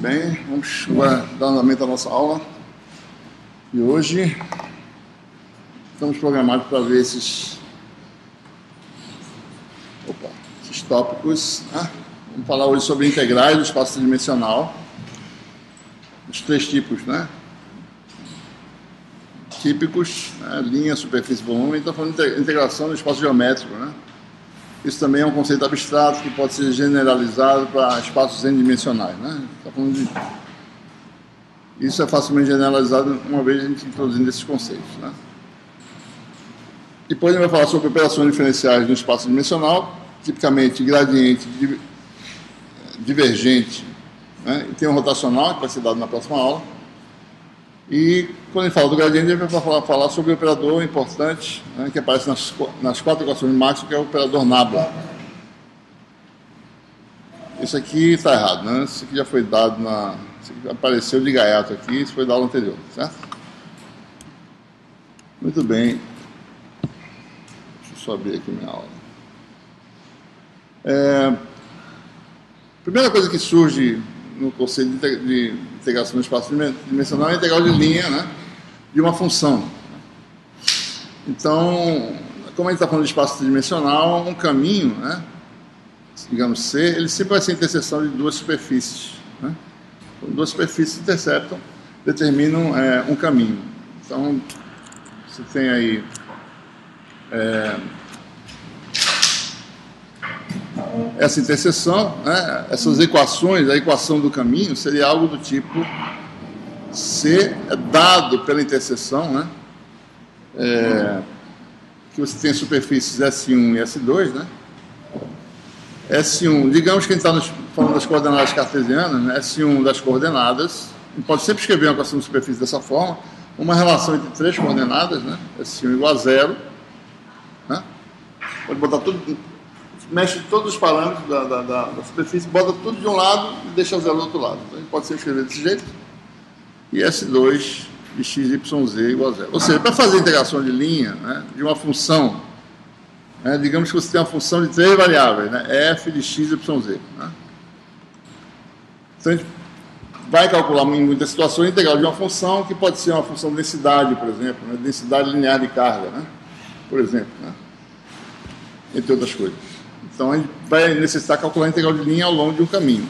bem, vamos agora dar andamento à nossa aula. E hoje estamos programados para ver esses tópicos. Vamos falar hoje sobre integrais do espaço tridimensional, os três tipos, típicos, linha, superfície, volume. Então, falando de integração do espaço geométrico, Isso também é um conceito abstrato que pode ser generalizado para espaços n-dimensionais, Tá falando de... Isso é facilmente generalizado uma vez a gente introduzindo esses conceitos, Depois a gente vai falar sobre operações diferenciais no espaço dimensional, tipicamente gradiente, divergente, e tem um rotacional que vai ser dado na próxima aula. E quando a gente fala do gradiente, a gente vai falar sobre o operador importante, que aparece nas quatro equações de Maxwell, que é o operador nabla. Isso aqui está errado, Isso aqui já foi dado Isso aqui apareceu de gaiato aqui, isso foi da aula anterior, certo? Muito bem. Deixa eu só abrir aqui minha aula. Primeira coisa que surge no conceito de integração no espaço dimensional é a integral de linha, de uma função. Então, como a gente está falando de espaço tridimensional, um caminho, digamos C, ele sempre vai ser a interseção de duas superfícies. Então, duas superfícies interceptam, determinam um caminho. Então, você tem aí essa interseção, essas equações, a equação do caminho seria algo do tipo C é dado pela interseção, que você tem superfícies S1 e S2, S1, digamos que a gente está falando das coordenadas cartesianas, S1 das coordenadas, a gente pode sempre escrever uma equação de superfície dessa forma, uma relação entre três coordenadas, S1 igual a 0, pode botar tudo, mexe todos os parâmetros da superfície, bota tudo de um lado e deixa 0 do outro lado. Então a gente pode sempre escrever desse jeito, e S2 de x, y, z igual a 0. Ou seja, para fazer a integração de linha, de uma função, digamos que você tem uma função de três variáveis, f de x, y, z. Então a gente vai calcular em muitas situações a integral de uma função que pode ser uma função de densidade, por exemplo, densidade linear de carga, por exemplo, entre outras coisas. Então a gente vai necessitar calcular a integral de linha ao longo de um caminho.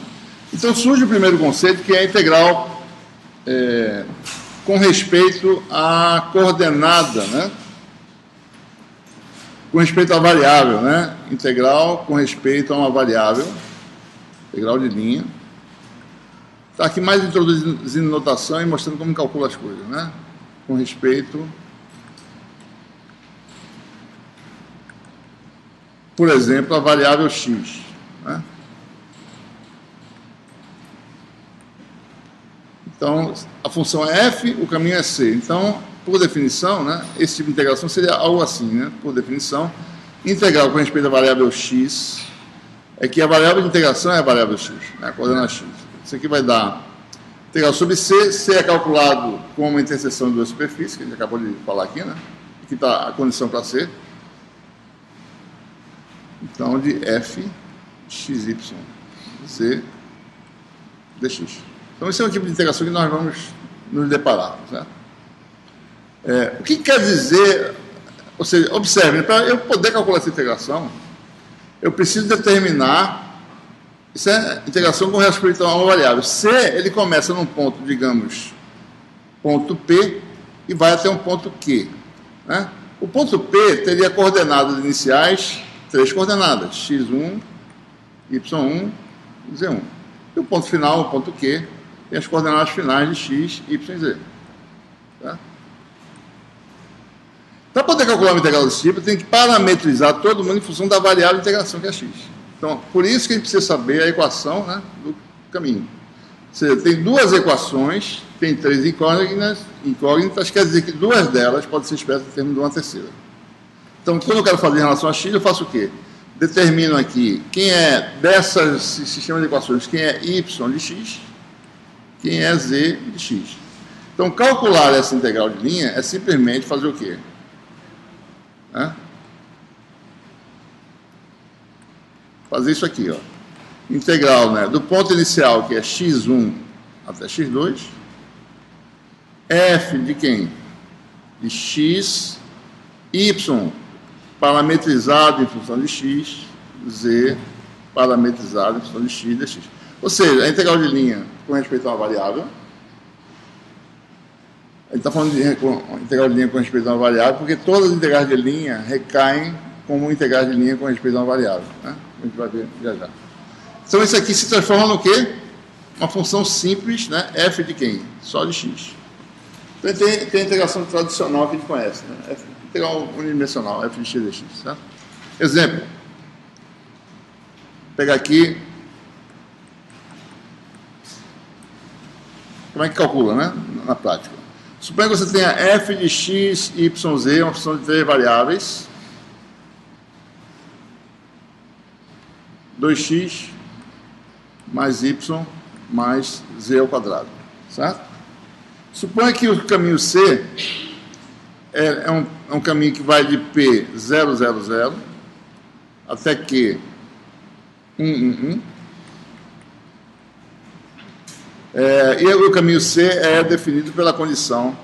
Então surge o primeiro conceito, que é a integral com respeito à coordenada, com respeito à variável, integral com respeito a uma variável, integral de linha. Está aqui mais introduzindo notação e mostrando como calcula as coisas, com respeito, por exemplo, a variável x, Então, a função é f, o caminho é c. Então, por definição, esse tipo de integração seria algo assim, por definição, integral com respeito à variável x, é que a variável de integração é a variável x, a coordenada x. Isso aqui vai dar integral sobre c, c é calculado com uma interseção de duas superfícies, que a gente acabou de falar aqui, Aqui está a condição para c. Então, de f, xy, z, dx. Então, esse é um tipo de integração que nós vamos nos deparar, certo? O que quer dizer... Ou seja, observe, para eu poder calcular essa integração, eu preciso determinar... Isso é integração com respeito a uma variável. C, ele começa num ponto, digamos, ponto P, e vai até um ponto Q. O ponto P teria coordenadas iniciais, três coordenadas, x1, y1 e z1. E o ponto final, o ponto Q, tem as coordenadas finais de x, y e z. Para poder calcular uma integral desse tipo, tem que parametrizar todo mundo em função da variável de integração, que é x. Então, por isso que a gente precisa saber a equação do caminho. Ou seja, tem duas equações, tem três incógnitas, quer dizer que duas delas podem ser expressas em termos de uma terceira. Então, quando eu quero fazer em relação a x, eu faço o quê? Determino aqui quem é dessas sistemas de equações, quem é y de x, quem é z de x. Então, calcular essa integral de linha é simplesmente fazer o quê? Fazer isso aqui, Integral, do ponto inicial, que é x1 até x2, f de quem? De x, y parametrizado em função de x, z parametrizado em função de x dx. Ou seja, a integral de linha com respeito a uma variável, ele está falando de integral de linha com respeito a uma variável, porque todas as integrais de linha recaem como integrais de linha com respeito a uma variável, né? A gente vai ver já já. Então, isso aqui se transforma no quê? Uma função simples, né? F de quem? Só de x. Então, tem a integração tradicional que a gente conhece, né? Integral unidimensional, f de x dx, certo? Exemplo. Vou pegar aqui. Como é que calcula, né? Na prática. Suponha que você tenha f de x, y, z, uma função de 3 variáveis. 2x mais y mais z ao quadrado, certo? Suponha que o caminho C é um caminho que vai de P 0, 0, 0 até Q 1, 1, 1. E o caminho C é definido pela condição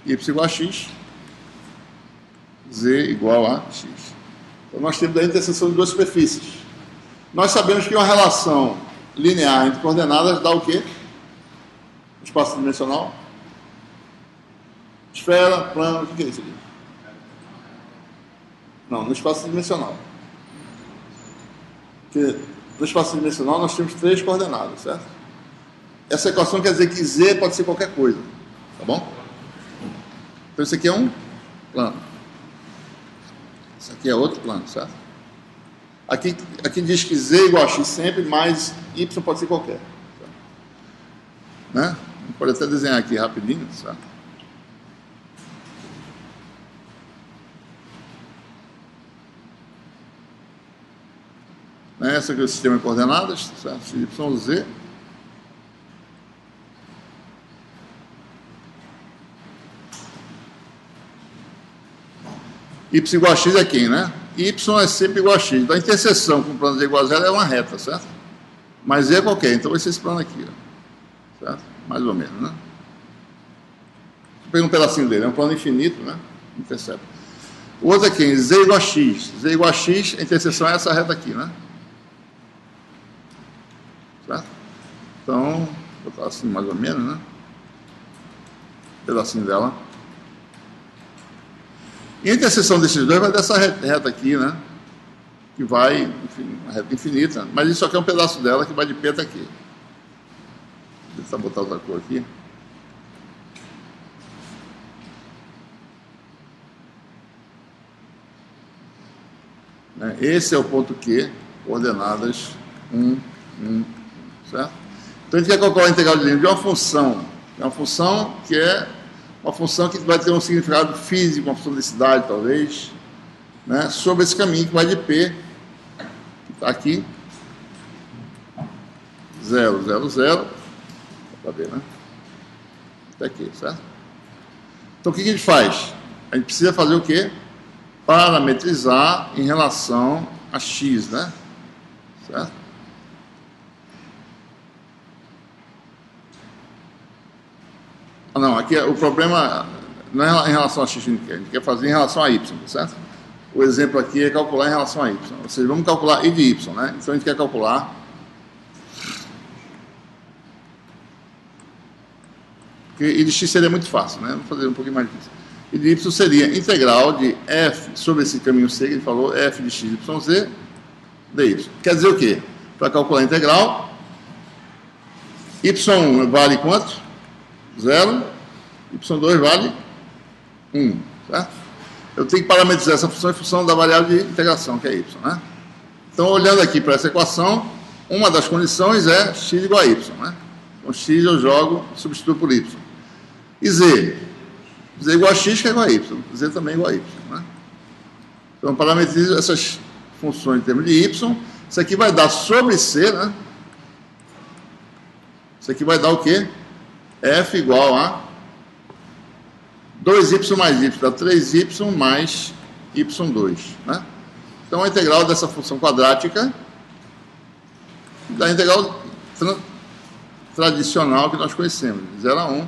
y igual a x, z igual a x. Então, nós temos a interseção de duas superfícies. Nós sabemos que uma relação linear entre coordenadas dá o quê? Espaço dimensional? Esfera, plano, o que é isso aqui? Não, no espaço dimensional. Porque no espaço dimensional nós temos 3 coordenadas, certo? Essa equação quer dizer que Z pode ser qualquer coisa, tá bom? Então isso aqui é um plano. Isso aqui é outro plano, certo? Aqui diz que Z igual a X sempre, mas Y pode ser qualquer. Certo? Né? Pode até desenhar aqui rapidinho, certo? Esse aqui é o sistema de coordenadas, certo? Y, Z. Y igual a X é quem, né? Y é sempre igual a X. Então, a interseção com o plano Z igual a 0 é uma reta, certo? Mas Z é qualquer, então vai ser esse plano aqui, ó. Certo? Mais ou menos, né? Vou pegar um pedacinho dele, é um plano infinito, né? Intercepta. O outro é quem? Z igual a X. Z igual a X, a interseção é essa reta aqui, né? Certo? Então, vou botar assim mais ou menos, né? Um pedacinho dela. E a interseção desses dois vai dessa reta aqui, né? Que vai, enfim, uma reta infinita. Mas isso aqui é um pedaço dela que vai de P até aqui. Deixa eu botar outra cor aqui. Esse é o ponto Q, coordenadas 1, 1, certo? Então a gente quer calcular a integral de linha de uma função. É uma função que é uma função que vai ter um significado físico, uma função de densidade, talvez, né, sobre esse caminho que vai de P, que está aqui, 0, 0, 0, para ver, né? Até aqui, certo? Então, o que a gente faz? A gente precisa fazer o quê? Parametrizar em relação a x, né? Certo? Não, aqui o problema não é em relação a x que a gente quer fazer em relação a y, certo? O exemplo aqui é calcular em relação a y. Ou seja, vamos calcular i de y, né? Então a gente quer calcular. Porque i de x seria muito fácil, né? Vou fazer um pouquinho mais difícil. I de y seria integral de f sobre esse caminho c que ele falou, f de x, y, z, dy. Quer dizer o quê? Para calcular a integral, y1 vale quanto? 0, y2 vale 1, certo? Eu tenho que parametrizar essa função em função da variável de integração, que é y, né? Então, olhando aqui para essa equação, uma das condições é x igual a y, né? Então, x eu jogo, substituo por y. E z? Z igual a x, que é igual a y. Z também é igual a y, né? Então, parametrizo essas funções em termos de y. Isso aqui vai dar sobre c, né? Isso aqui vai dar o quê? F igual a 2y mais y, dá 3y mais y2, né? Então, a integral dessa função quadrática dá a integral tradicional que nós conhecemos. 0 a 1,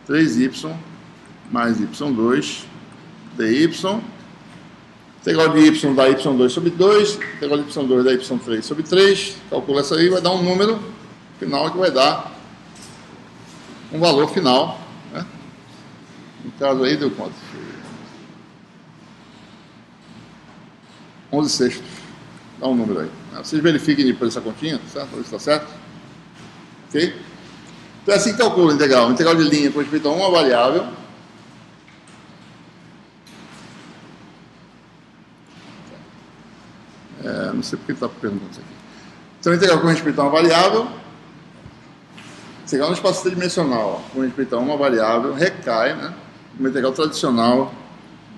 3y mais y2 dy. Integral de y dá y2 sobre 2, integral de y2 dá y3 sobre 3. Calcula isso aí, vai dar um número final que vai dar um valor final, né? No caso aí deu quanto? 11 sextos. Dá um número aí. Vocês verifiquem depois essa continha, certo? Para ver se está certo. Ok? Então é assim que calcula o integral. O integral de linha com respeito a uma variável. Não sei porque ele está perguntando isso aqui. Então, o integral com respeito a uma variável, integral no espaço tridimensional com respeito a uma variável, recai, né, no integral tradicional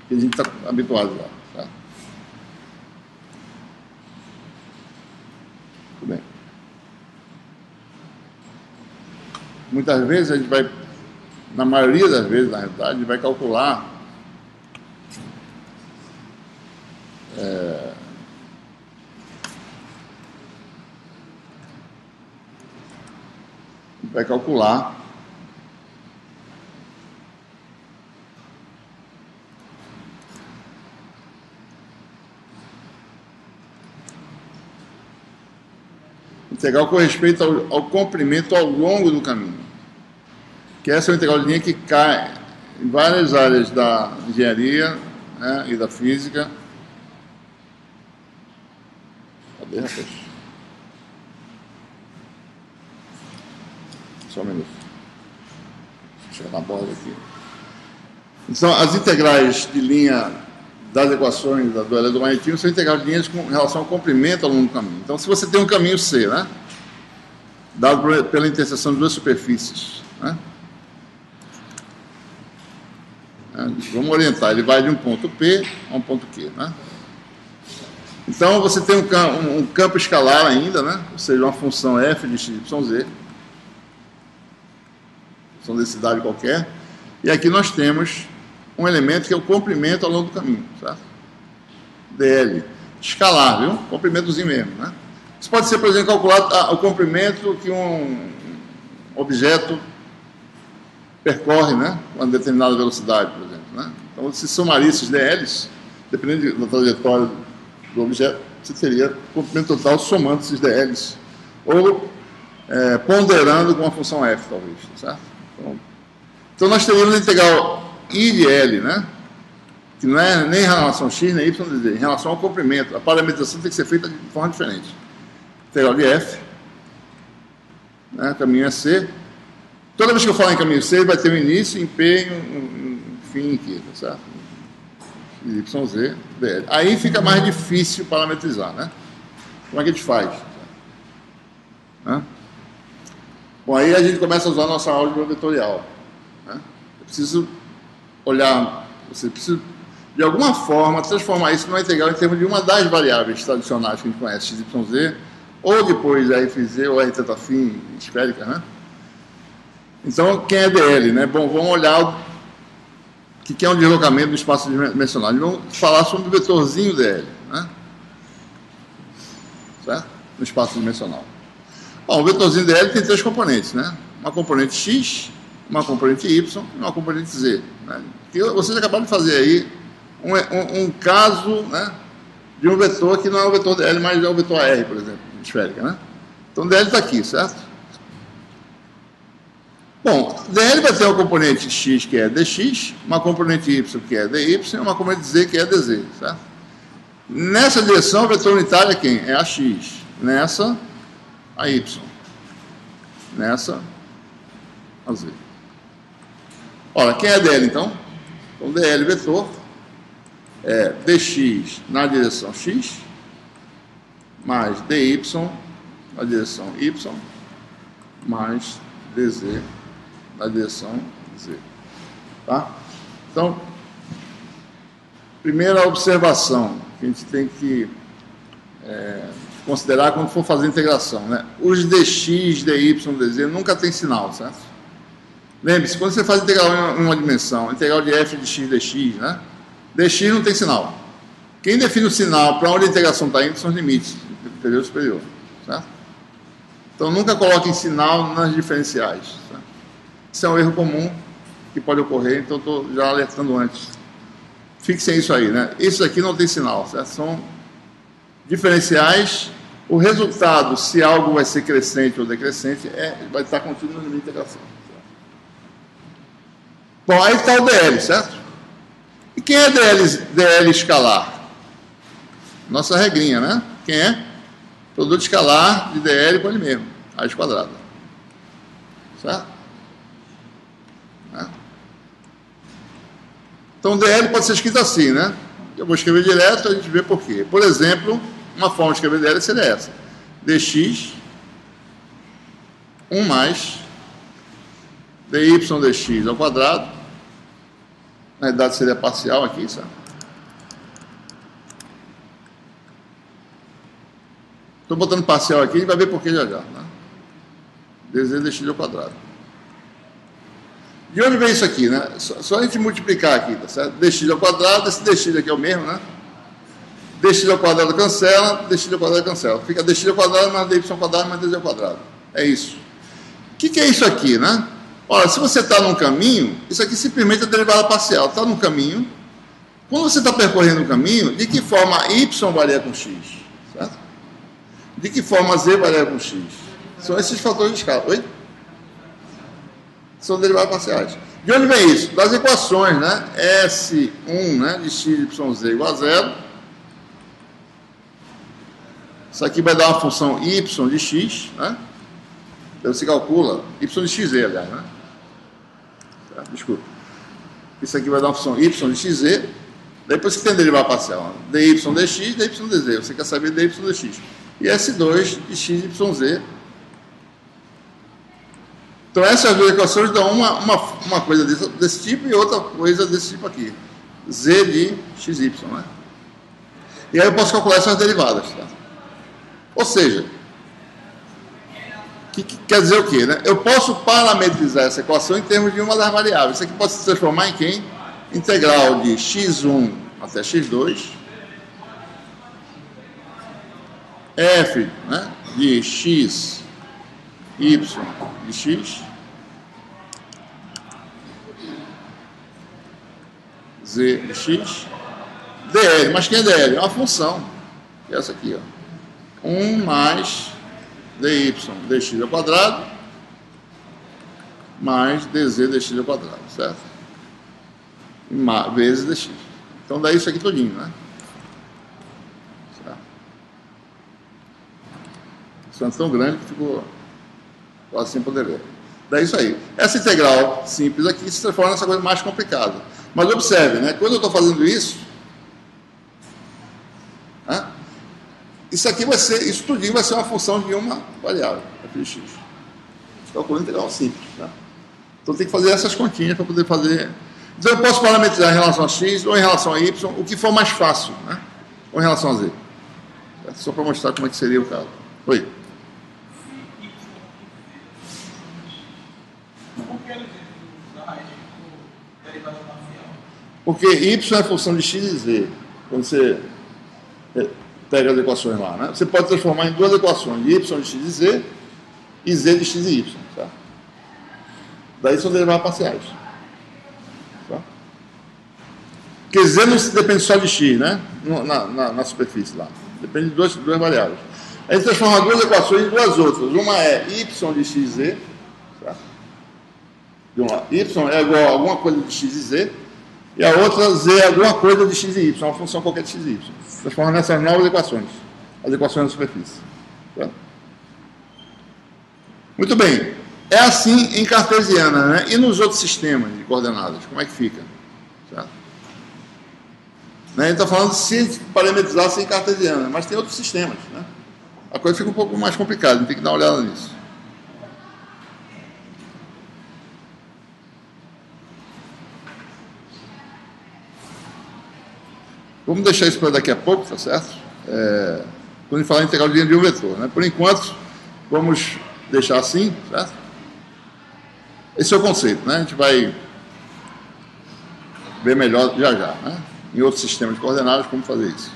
que a gente está habituado já. Tá? Tudo bem. Muitas vezes a gente vai, na maioria das vezes, na realidade, a gente vai calcular integral com respeito ao comprimento ao longo do caminho, que essa é uma integral de linha que cai em várias áreas da engenharia, né, e da física. Cadê, rapaz? Só um minuto. Deixa eu chegar na borda aqui. Então, as integrais de linha das equações do eletromagnetismo são integrais de linhas com relação ao comprimento ao longo do caminho. Então, se você tem um caminho C, né, dado pela interseção de duas superfícies, né, vamos orientar, ele vai de um ponto P a um ponto Q, né? Então, você tem um campo escalar ainda, né, ou seja, uma função f de x, y, z, função de densidade qualquer, e aqui nós temos um elemento que é o comprimento ao longo do caminho, certo? dl, escalar, viu? Comprimentozinho mesmo, né? Isso pode ser, por exemplo, calculado o comprimento que um objeto percorre, né, com uma determinada velocidade, por exemplo, né? Então, se somaria esses dLs, dependendo da trajetória do objeto, você teria comprimento total somando esses dLs, ou ponderando com uma função f, talvez, certo? Então nós teríamos a integral I de L, né, que não é nem em relação a x, nem y, nem z, em relação ao comprimento. A parametrização tem que ser feita de forma diferente. Integral de f, né, caminho é C. Toda vez que eu falar em caminho C, vai ter um início em P e um fim em Q, tá certo? Y, Z, dl. Aí fica mais difícil parametrizar, né? Como é que a gente faz? Né? Bom, aí a gente começa a usar a nossa álgebra vetorial, né? Eu preciso olhar, você precisa, de alguma forma, transformar isso numa integral em termos de uma das variáveis tradicionais que a gente conhece, x, y, z, ou depois rfz ou r θ esférica, né? Então, quem é dl, né? Bom, vamos olhar o que é um deslocamento do espaço dimensional. Vamos falar sobre o vetorzinho dl, né? Certo? No espaço dimensional. Bom, o vetorzinho dl tem três componentes, né? Uma componente x, uma componente y e uma componente z, né? Que vocês acabaram de fazer aí um caso, né, de um vetor que não é o vetor dl, mas é o vetor r, por exemplo, esférica, né? Então, dl está aqui, certo? Bom, dl vai ter uma componente x, que é dx, uma componente y, que é dy, e uma componente z, que é dz, certo? Nessa direção, o vetor unitário é quem? É a x. Nessa, a y. Nessa, a z. Ora, quem é dl, então? Então, dl vetor é dx na direção x, mais dy na direção y, mais dz na direção z. Tá? Então, primeira observação que a gente tem que considerar quando for fazer a integração, né? Os dx, dy, dz nunca tem sinal, certo? Lembre-se, quando você faz integral em uma dimensão, integral de f de x dx, né? Dx não tem sinal. Quem define o sinal para onde a integração está indo são os limites do período superior, certo? Então, nunca coloquem sinal nas diferenciais. Tá? Isso é um erro comum que pode ocorrer, então estou já alertando antes. Fixem isso aí, né? Isso aqui não tem sinal, certo? São diferenciais. O resultado, se algo vai ser crescente ou decrescente, vai estar contido no limite de integração. Certo? Bom, aí está o DL, certo? E quem é DL escalar? Nossa regrinha, né? Quem é? Produto escalar de DL com ele mesmo, raiz quadrada. Certo? Então, DL pode ser escrito assim, né? Eu vou escrever direto, a gente vê por quê. Por exemplo, uma forma de escrever DL seria essa. dx 1 mais dy dx ao quadrado. Na verdade, seria parcial aqui, sabe? Estou botando parcial aqui, a gente vai ver por que já já. Né? dz dx ao quadrado. De onde vem isso aqui, né? Só a gente multiplicar aqui, tá certo? dx ao quadrado, esse dx aqui é o mesmo, né? dx ao quadrado cancela, dx ao quadrado cancela. Fica dx ao quadrado mais dy ao quadrado mais dz ao quadrado. É isso. O que é isso aqui, né? Olha, se você está num caminho, isso aqui simplesmente é derivada parcial. Está num caminho. Quando você está percorrendo um caminho, de que forma y varia com x? Certo? De que forma z varia com x? São esses fatores de escala. Oi? São derivadas parciais. De onde vem isso? Das equações, né? S1, né, de x, y, z igual a 0. Isso aqui vai dar uma função y de x, né? Então você calcula y de xz, aliás, né? Desculpa. Isso aqui vai dar uma função y de xz. Depois que tem a derivada parcial, dy dx, dy dz. Você quer saber dy dx. E S2 de x, y, z. Então, essas duas equações dão uma coisa desse tipo e outra coisa desse tipo aqui. Z de xy, né? E aí eu posso calcular essas derivadas. Tá? Ou seja, que quer dizer o quê? Né? Eu posso parametrizar essa equação em termos de uma das variáveis. Isso aqui pode se transformar em quem? Integral de x1 até x2, f, né, de x, y de x, z de x, dl. Mas quem é dl? É uma função. É essa aqui, ó. 1 mais dy dx ao quadrado mais dz dx ao quadrado, certo? Vezes dx. Então dá isso aqui todinho, né? Certo? Isso é tão grande que ficou quase sem poder ler. Dá isso aí. Essa integral simples aqui se transforma nessa coisa mais complicada. Mas observe, né? Quando eu estou fazendo isso, né? Isso aqui vai ser, isso tudinho vai ser uma função de uma variável, f de x. Calculando integral simples, tá? Então tem que fazer essas continhas para poder fazer. Então eu posso parametrizar em relação a x ou em relação a y, o que for mais fácil, né? Ou em relação a z. Só para mostrar como é que seria o caso. Oi. Porque y é função de x e z. Quando você pega as equações lá, né? Você pode transformar em duas equações, de y de x e z de x e y. Tá? Daí são derivadas parciais. Tá? Porque z não depende só de x, né? Na superfície lá. Depende de duas variáveis. A gente transforma duas equações em duas outras. Uma é y de x e z. Tá? Y é igual a alguma coisa de x e z. E a outra, z é alguma coisa de x e y, uma função qualquer de x e y. Transforma nessas novas equações, as equações da superfície. Tá? Muito bem. É assim em cartesiana, né? E nos outros sistemas de coordenadas, como é que fica? Certo? Né? A gente está falando de se parametrizasse em cartesiana, mas tem outros sistemas, né? A coisa fica um pouco mais complicada, a gente tem que dar uma olhada nisso. Vamos deixar isso para daqui a pouco, tá certo? Quando a gente falar em integral de um vetor, né? Por enquanto, vamos deixar assim, certo? Esse é o conceito, né? A gente vai ver melhor já, né? Em outros sistemas de coordenadas, como fazer isso.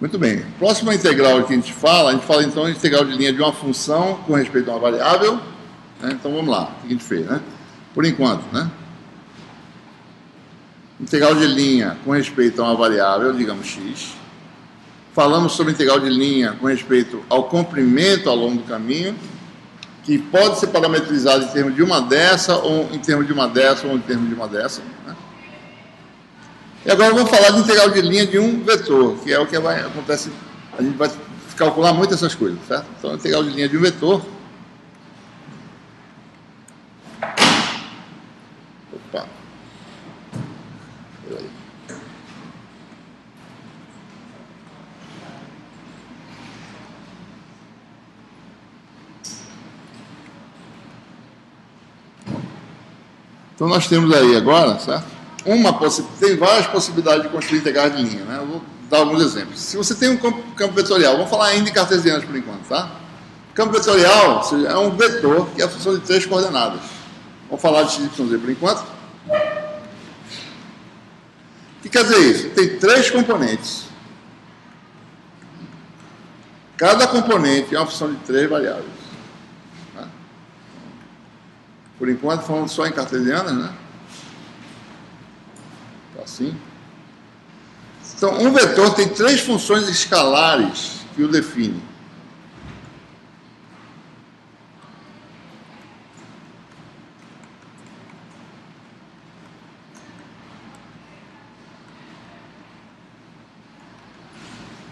Muito bem. Próxima integral que a gente fala então de integral de linha de uma função com respeito a uma variável. Né? Então vamos lá, o que a gente fez, né? Por enquanto, né? Integral de linha com respeito a uma variável, digamos x. Falamos sobre integral de linha com respeito ao comprimento ao longo do caminho, que pode ser parametrizado em termos de uma dessa, ou em termos de uma dessa, ou em termos de uma dessa. Né? E agora vamos falar de integral de linha de um vetor, que é o que acontece, a gente vai calcular muito essas coisas, certo? Então, integral de linha de um vetor. Opa. Peraí. Então, nós temos aí agora, certo? Tem várias possibilidades de construir integrais de linha, né? Eu vou dar alguns exemplos. Se você tem um campo vetorial, vamos falar ainda em cartesianos por enquanto, tá? Campo vetorial é um vetor que é a função de 3 coordenadas. Vamos falar de x, y, z por enquanto. O que quer dizer isso? Tem 3 componentes. Cada componente é uma função de 3 variáveis. Tá? Por enquanto, falando só em cartesianas, né? Assim. Então, um vetor tem 3 funções escalares que o definem.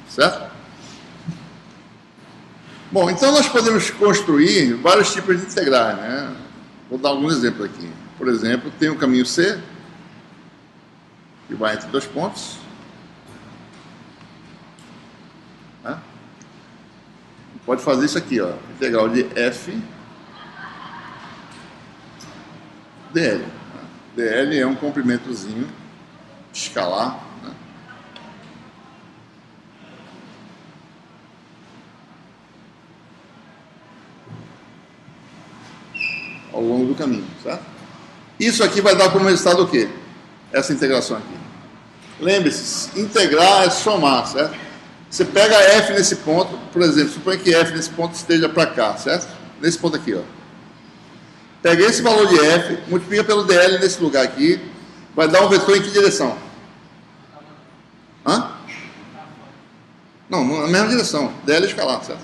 Certo? Bom, então nós podemos construir vários tipos de integrais, né? Vou dar alguns exemplos aqui. Por exemplo, tem o caminho C, que vai entre 2 pontos. Né? Pode fazer isso aqui, ó, integral de f dl. dl é um comprimentozinho escalar, né? Ao longo do caminho, certo? Isso aqui vai dar como resultado o quê? Essa integração aqui. Lembre-se, integrar é somar, certo? Você pega f nesse ponto, por exemplo, suponha que f nesse ponto esteja para cá, certo? Nesse ponto aqui, ó. Pega esse valor de f, multiplica pelo dl nesse lugar aqui, vai dar um vetor em que direção? Hã? Não, na mesma direção, dl é escalar, certo?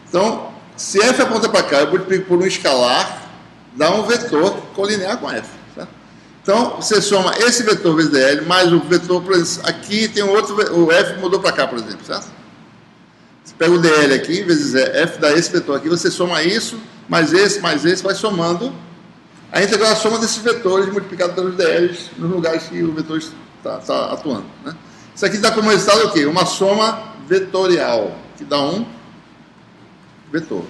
Então, se f aponta para cá, eu multiplico por um escalar, dá um vetor colinear com f. Então, você soma esse vetor vezes dl, mais o vetor, por exemplo, aqui tem um outro, o f mudou para cá, por exemplo, certo? Você pega o dl aqui, vezes f dá esse vetor aqui, você soma isso, mais esse, vai somando. A integral é a soma desses vetores multiplicado pelos dl's nos lugares que o vetor está atuando. Né? Isso aqui dá como resultado o quê? Uma soma vetorial, que dá um vetor,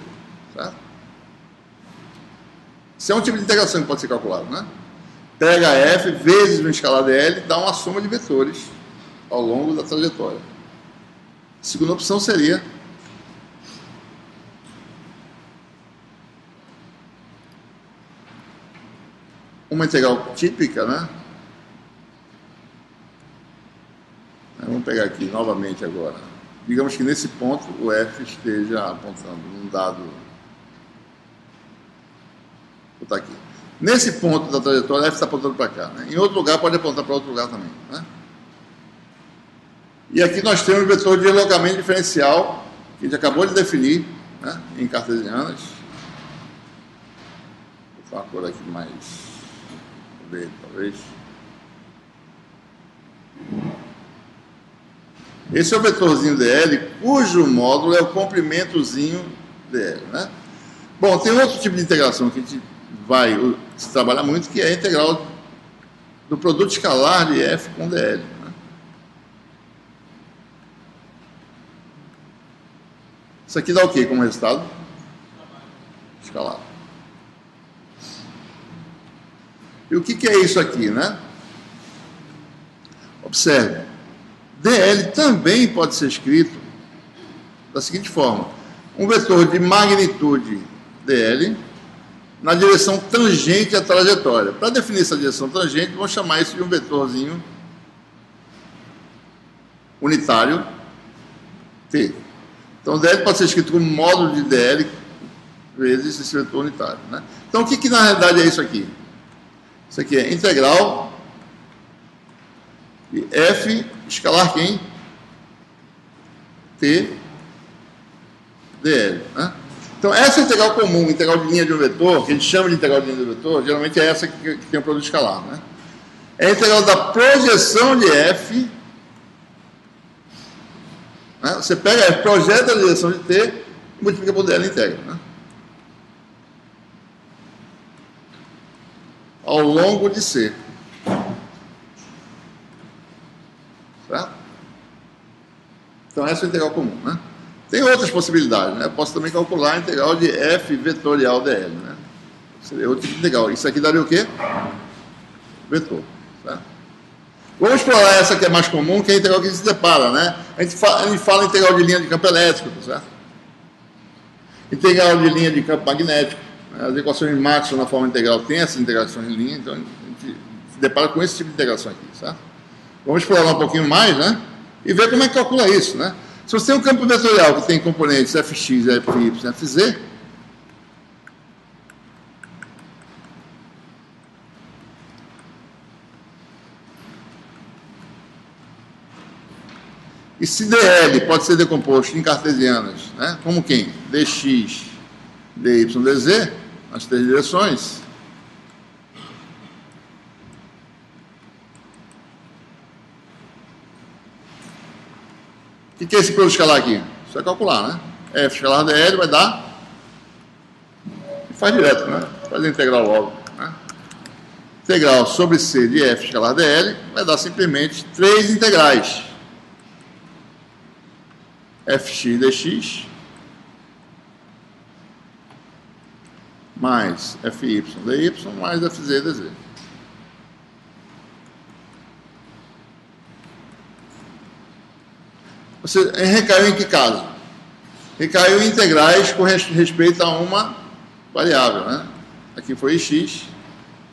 certo? Isso é um tipo de integração que pode ser calculado, né? Pega f vezes um escalar dl, dá uma soma de vetores ao longo da trajetória. A segunda opção seria uma integral típica, né? Vamos pegar aqui novamente agora. Digamos que nesse ponto o f esteja apontando num dado. Vou botar aqui. Nesse ponto da trajetória, f está apontando para cá. Né? Em outro lugar, pode apontar para outro lugar também. Né? E aqui nós temos o vetor de deslocamento diferencial, que a gente acabou de definir, né? Em cartesianas. Vou fazer uma cor aqui mais verde, talvez. Esse é o vetorzinho dl, cujo módulo é o comprimentozinho dl. Né? Bom, tem outro tipo de integração que a gente vai se trabalhar muito, que é a integral do produto escalar de f com dl. Né? Isso aqui dá o quê como resultado? Escalar. E o que é isso aqui, né? Observe. dl também pode ser escrito da seguinte forma. Um vetor de magnitude dl na direção tangente à trajetória. Para definir essa direção tangente, vamos chamar isso de um vetorzinho unitário, T. Então, dl pode ser escrito como módulo de dl vezes esse vetor unitário, né? Então, o que na realidade é isso aqui? Isso aqui é integral de f escalar quem? T dl, né? Então, essa integral comum, integral de linha de um vetor, que a gente chama de integral de linha de um vetor, geralmente é essa que tem o produto escalar, né? É a integral da projeção de f, né? Você pega f, projeta a direção de t e multiplica por dl integra, né? Ao longo de C. Certo? Então, essa é a integral comum, né? Tem outras possibilidades, né? Eu posso também calcular a integral de f vetorial dl, né? Seria outro tipo de integral. Isso aqui daria o quê? Vetor. Certo? Vamos explorar essa que é mais comum, que é a integral que se depara, né? A gente fala integral de linha de campo elétrico, certo? Integral de linha de campo magnético. As equações de Maxwell na forma integral tem essas integrações de linha, então a gente se depara com esse tipo de integração aqui, certo? Vamos explorar um pouquinho mais, né? E ver como é que calcula isso, né? Se você tem um campo vetorial que tem componentes fx, fy, fz, e se dl pode ser decomposto em cartesianas, né? Como quem? dx, dy, dz, nas três direções, o que é esse produto escalar aqui? Isso é calcular, né? F escalar dl vai dar, e faz direto, né? Faz a integral logo, né? Integral sobre C de F escalar dl vai dar simplesmente três integrais. Fx dx mais Fy dy mais Fz dz. Você recaiu em que caso? Recaiu em integrais com respeito a uma variável, né? Aqui foi x,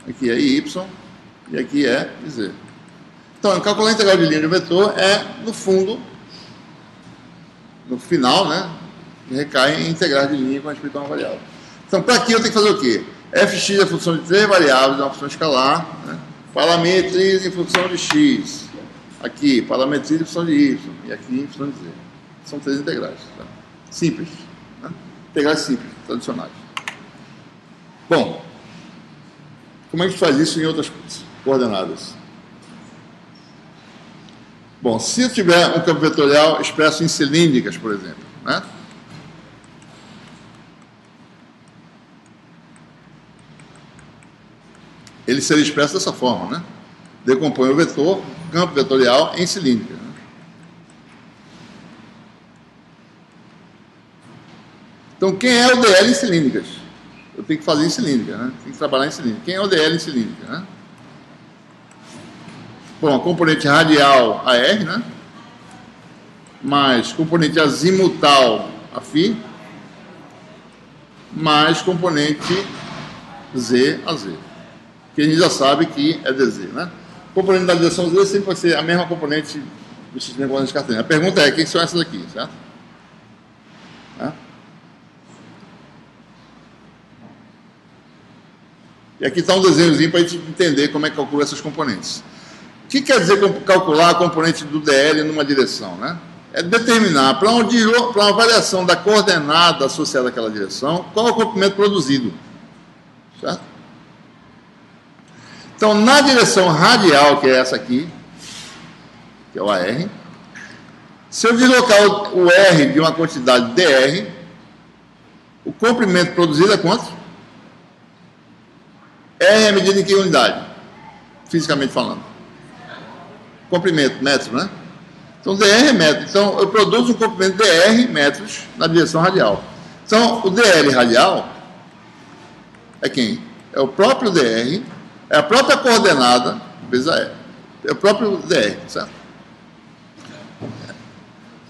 aqui é y e aqui é z. Então, calcular a integral de linha de vetor é, no fundo, no final, né? Recai em integrais de linha com respeito a uma variável. Então, para aqui eu tenho que fazer o quê? Fx é função de três variáveis, é uma função escalar, né? Parametrize em função de x. Aqui, parametrize em função de y. E aqui em função de z. São três integrais. Tá? Simples. Né? Integrais simples, tradicionais. Bom, como é que a gente faz isso em outras coordenadas? Bom, se eu tiver um campo vetorial expresso em cilíndricas, por exemplo, né? Ele seria expresso dessa forma, né? Decompõe o vetor, campo vetorial, em cilíndrica. Né? Então, quem é o dl em cilíndricas? Eu tenho que fazer em cilíndrica, né? Tem que trabalhar em cilíndrica. Quem é o dl em cilíndrica, né? Bom, a componente radial AR, né? Mais componente azimutal Aφ, mais componente Z a Z. Que a gente já sabe que é dz, né? O componente da direção Z sempre vai ser a mesma componente do sistema de componentes cartesianos. A pergunta é, quem são essas aqui, certo? Né? E aqui está um desenhozinho para a gente entender como é que calcula essas componentes. O que quer dizer calcular a componente do dl numa direção, né? É determinar para uma variação da coordenada associada àquela direção, qual é o comprimento produzido. Certo? Então, na direção radial, que é essa aqui, que é o AR, se eu deslocar o R de uma quantidade dr, o comprimento produzido é quanto? R é medida em que unidade? Fisicamente falando. Comprimento, metro, né? Então, dr é metro. Então, eu produzo um comprimento dr metros na direção radial. Então, o dl radial é quem? É o próprio dr, é a própria coordenada vezes a r. É o próprio dr, certo?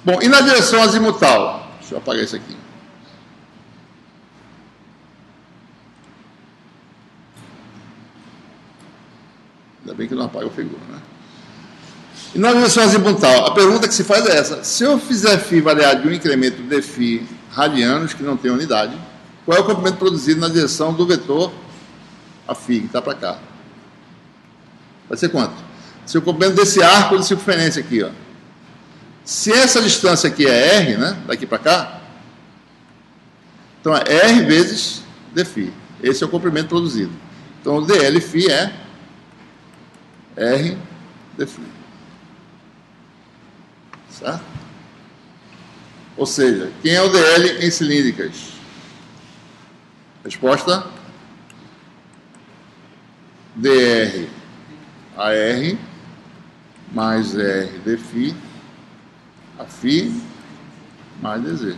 Bom, e na direção azimutal? Deixa eu apagar isso aqui. Ainda bem que não apaga a figura, né? E na direção azimutal, a pergunta que se faz é essa: se eu fizer φ variado de um incremento de φ radianos, que não tem unidade, qual é o comprimento produzido na direção do vetor a φ, que está para cá? Vai ser quanto? Se o comprimento desse arco de circunferência aqui, ó. Se essa distância aqui é R, né, daqui para cá, então é R vezes dφ. Esse é o comprimento produzido. Então, o dLφ é R dφ. Certo? Ou seja, quem é o dL em cilíndricas? Resposta: dr AR mais R dφ a φ mais dz.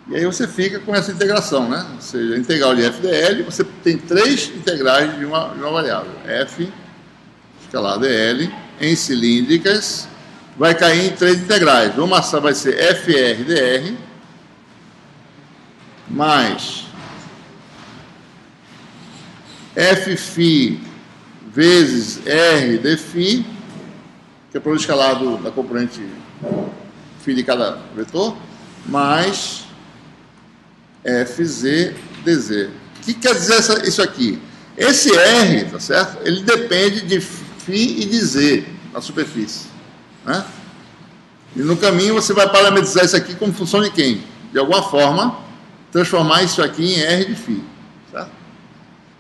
E aí você fica com essa integração, né? Ou seja, a integral de f dl, você tem três integrais de uma variável. F escalar dl em cilíndricas vai cair em três integrais. Uma vai ser fr dr mais fφ vezes r dφ, que é o produto escalar da componente φ de cada vetor, mais fz dz. O que quer dizer isso aqui? Esse R, tá certo? Ele depende de φ e de z na superfície, né? E no caminho você vai parametrizar isso aqui como função de quem? De alguma forma, transformar isso aqui em R de φ, certo?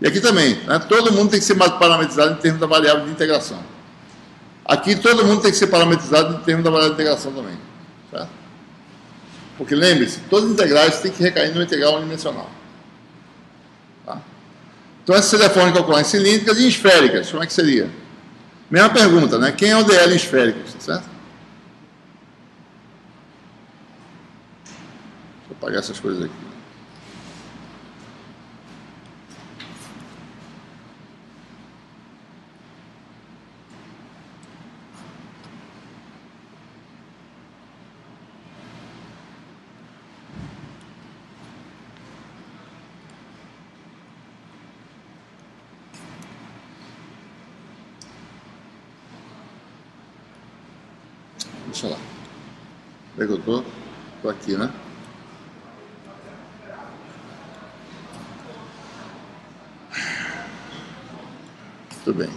E aqui também, né? Todo mundo tem que ser parametrizado em termos da variável de integração. Aqui todo mundo tem que ser parametrizado em termos da variável de integração também, certo? Porque lembre-se, todas as integrais têm que recair numa integral unidimensional. Tá? Então, essa seria a forma de calcular em cilíndricas e em esféricas. Como é que seria? Mesma pergunta, né? Quem é o dl em esféricas, tá certo? Deixa eu apagar essas coisas aqui. Deixa lá. Onde é que eu tô? Tô aqui, né? Tudo bem.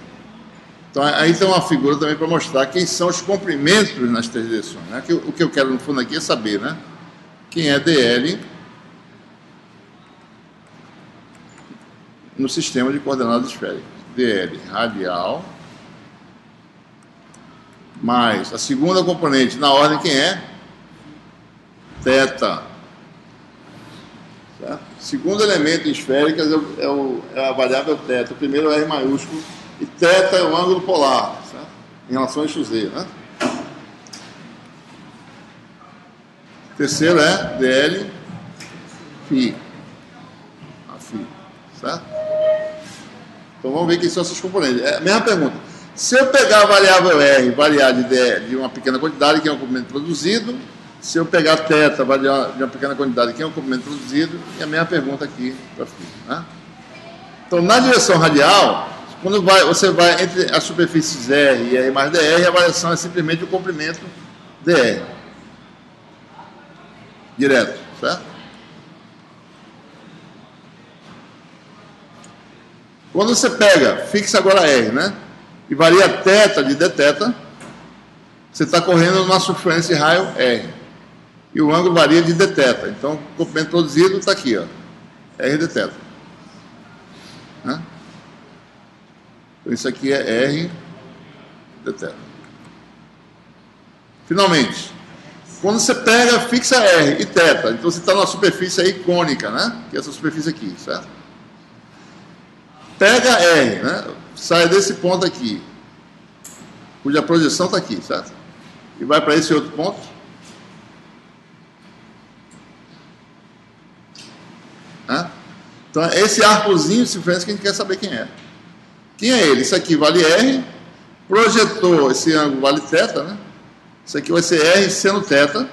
Então, aí tem uma figura também para mostrar quem são os comprimentos nas três direções, né? O que eu quero, no fundo, aqui é saber, né? Quem é dl no sistema de coordenadas esféricas. dl radial mais a segunda componente na ordem, quem é? Θ. Certo? Segundo elemento em esféricas é a variável θ. O primeiro é R maiúsculo e θ é o ângulo polar, certo? Em relação ao eixo Z, né? Terceiro é dl φ. A φ, certo? Então vamos ver quem são esses componentes. É a mesma pergunta. Se eu pegar a variável R, variar de uma pequena quantidade, que é um comprimento produzido, se eu pegar θ, variar de uma pequena quantidade, que é um comprimento produzido, é a mesma pergunta aqui para frente, né? Então, na direção radial, quando você vai entre as superfícies R e R mais dr, a variação é simplesmente o comprimento dr. Direto, certo? Quando você pega, fixa agora R, né? E varia θ de dθ, você está correndo numa circunferência de raio R. E o ângulo varia de dθ. Então, o comprimento produzido está aqui, ó, R dθ. Né? Então, isso aqui é R dθ. Finalmente, quando você pega, fixa R e θ, então você está numa superfície aí cônica, né? Que é essa superfície aqui, certo? Pega R, né? Sai desse ponto aqui, cuja projeção está aqui, certo? E vai para esse outro ponto. Né? Então, é esse arcozinho de circunferência que a gente quer saber quem é. Quem é ele? Isso aqui vale R, projetou esse ângulo vale θ, né? Isso aqui vai ser R seno θ,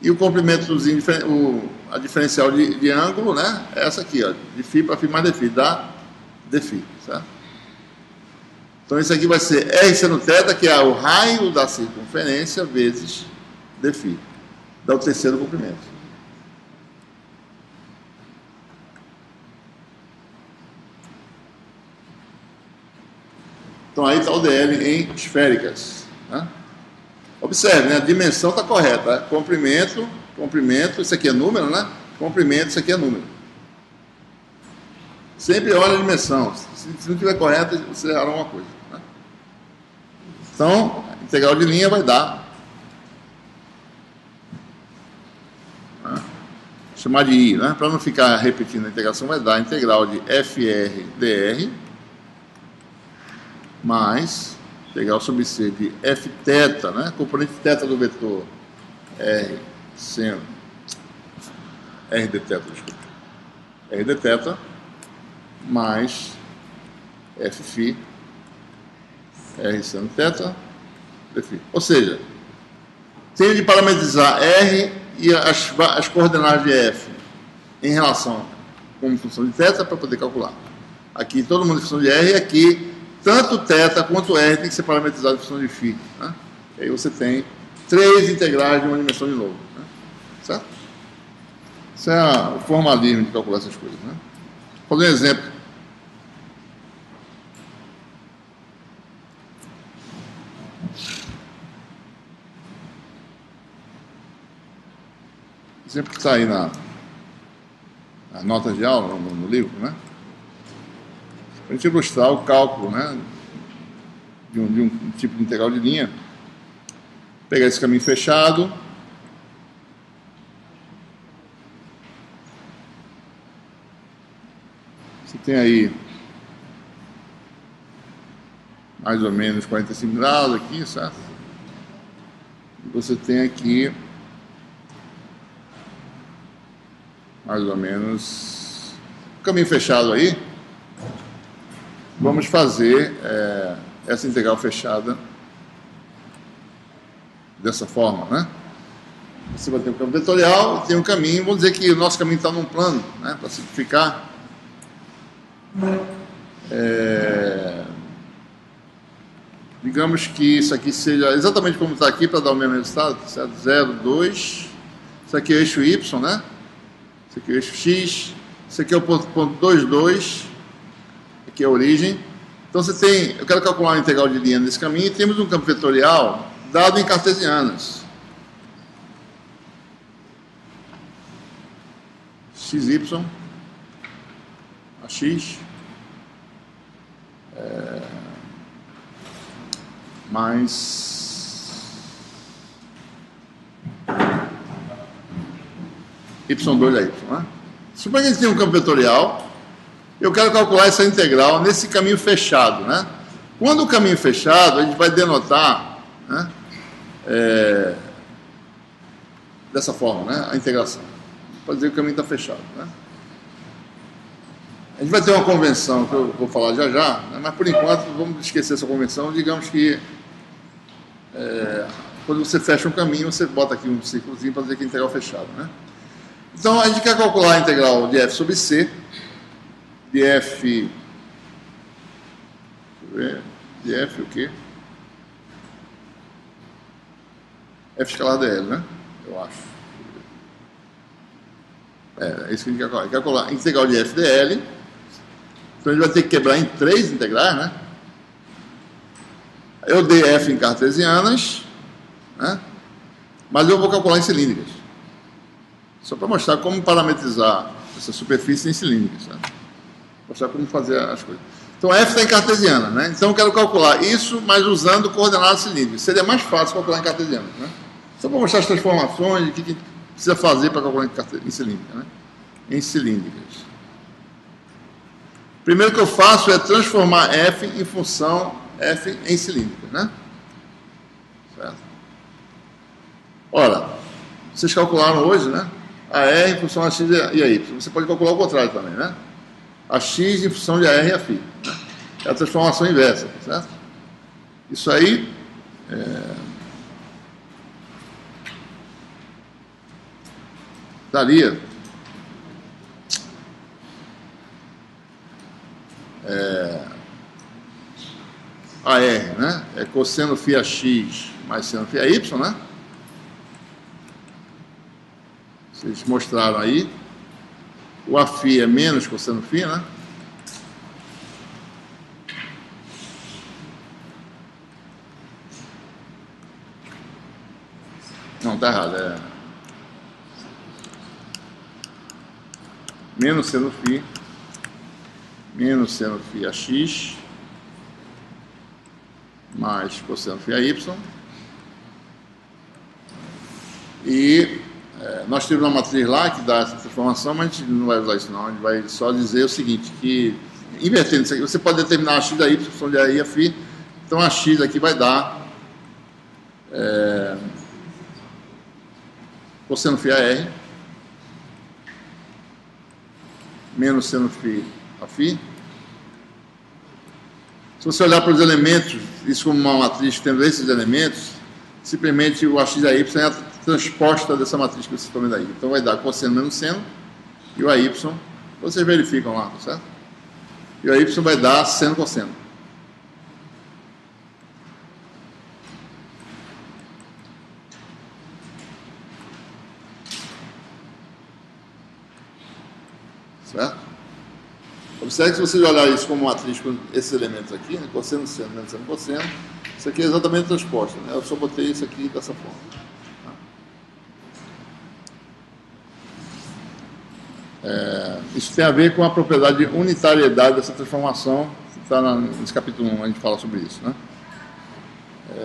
e o comprimentozinho, a diferencial de ângulo, né? É essa aqui, ó, de φ para φ mais dφ, dá dφ, certo? Então isso aqui vai ser R seno θ, que é o raio da circunferência, vezes dφ. Dá o terceiro comprimento. Então aí está o dl em esféricas. Né? Observe, né? A dimensão está correta. Né? Comprimento, comprimento, isso aqui é número, né? Comprimento, isso aqui é número. Sempre olha a dimensão. Se não estiver correta, você errará uma coisa. Né? Então, a integral de linha vai dar. Né? Chamar de I, né? Para não ficar repetindo a integração, vai dar a integral de FR dr mais integral sobre C de Fθ, né? Componente θ do vetor R seno R dθ, desculpa. R dθ mais Fφ R seno θ dφ. Ou seja, tenho de parametrizar R e as coordenadas de F em relação como função de θ para poder calcular. Aqui todo mundo em função de R e aqui tanto θ quanto R tem que ser parametrizado em função de φ. Né? E aí você tem 3 integrais de uma dimensão de novo. Né? Certo? Isso é o formalismo de calcular essas coisas. Né? Vou fazer um exemplo. Exemplo que está aí na nota de aula, no livro, né? Para a gente ilustrar o cálculo, né, de um tipo de integral de linha. Pegar esse caminho fechado. Você tem aí mais ou menos 45 graus aqui, certo? E você tem aqui mais ou menos o caminho fechado aí. Vamos fazer essa integral fechada dessa forma, né? Você vai ter um campo vetorial e tem um caminho. Vamos dizer que o nosso caminho está num plano, né? Para simplificar. Digamos que isso aqui seja exatamente como está aqui para dar o mesmo resultado, certo? 0, 2. Isso aqui é o eixo Y, né? Isso aqui é o eixo X. Isso aqui é o ponto 2, 2. Aqui é a origem. Então você tem, eu quero calcular a integral de linha nesse caminho e temos um campo vetorial dado em cartesianas. XY, AX, mais Y2 a Y. Né? Suponha que a gente tem um campo vetorial. Eu quero calcular essa integral nesse caminho fechado, né? Quando o caminho fechado, a gente vai denotar, né, dessa forma, né, a integração. Pode dizer que o caminho está fechado, né? A gente vai ter uma convenção que eu vou falar já já, né, mas por enquanto vamos esquecer essa convenção. Digamos que quando você fecha um caminho, você bota aqui um círculozinho para dizer que é integral fechado, né? Então a gente quer calcular a integral de f sobre c, de f, deixa eu ver, de f o quê? F escalar dl, né? Eu acho. É isso que a gente quer calcular. Calcular a integral de f dl. Então a gente vai ter que quebrar em 3 integrais, né? Eu dei f em cartesianas, né? Mas eu vou calcular em cilíndricas. Só para mostrar como parametrizar essa superfície em cilíndricas, né? Mostrar como fazer as coisas. Então, f está em cartesiana, né? Então, eu quero calcular isso, mas usando coordenadas cilíndricas. Seria mais fácil calcular em cartesiana, né? Só para mostrar as transformações, o que precisa fazer para calcular em cilíndrica, né? Em cilíndricas. Primeiro que eu faço é transformar f em função f em cilíndrica, né? Certo? Ora, vocês calcularam hoje, né? A r em função a x e a y. Você pode calcular o contrário também, né? A x em função de a r e a φ. Né? É a transformação inversa, certo? Isso aí daria AR, né? É cosseno φ a x mais seno φ a y, né? Vocês mostraram aí. O Aφ é menos cosseno φ, né? Não, tá errado. É menos seno φ a x mais cosseno φ a y. E nós temos uma matriz lá que dá essa transformação, mas a gente não vai usar isso não. A gente vai só dizer o seguinte, que invertendo isso aqui, você pode determinar a x da y, função de a e a φ. Então a x aqui vai dar cosseno φ a r menos seno φ a φ. Se você olhar para os elementos, isso como uma matriz tendo esses elementos, simplesmente o ax da y é a transposta dessa matriz que vocês estão vendo aí. Então vai dar cosseno menos seno, e o AY, vocês verificam lá, tá certo? E o AY vai dar seno cosseno. Certo? Observe que se vocês olharem isso como matriz com esses elementos aqui, né, cosseno, seno, menos seno, cosseno, isso aqui é exatamente transposto, né? Eu só botei isso aqui dessa forma. Isso tem a ver com a propriedade de unitariedade dessa transformação, que está nesse capítulo 1, a gente fala sobre isso, né?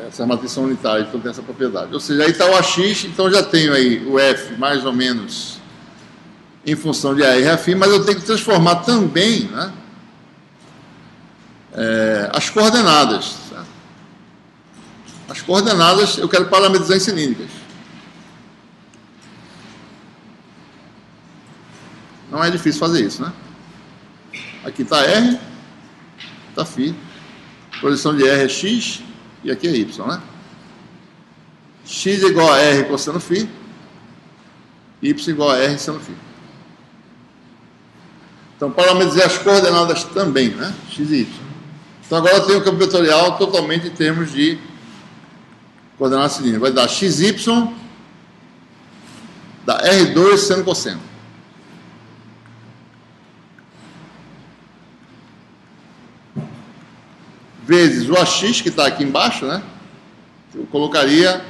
Essas matrizes são unitárias, então tem essa propriedade. Ou seja, aí está o AX, então já tenho aí o F mais ou menos em função de AR e Aφ, mas eu tenho que transformar também, né, as coordenadas. Certo? As coordenadas eu quero parametrizar em cilíndricas. Não é difícil fazer isso, né? Aqui está R, está φ, posição de R é x e aqui é y, né? X igual a R cosseno φ, y igual a R seno φ. Então, parametrizar as coordenadas também, né? X e Y. Então, agora eu tenho o campo vetorial totalmente em termos de coordenadas cilíndricas. Vai dar XY da R2 seno cosseno. Vezes o AX, que está aqui embaixo, né? Eu colocaria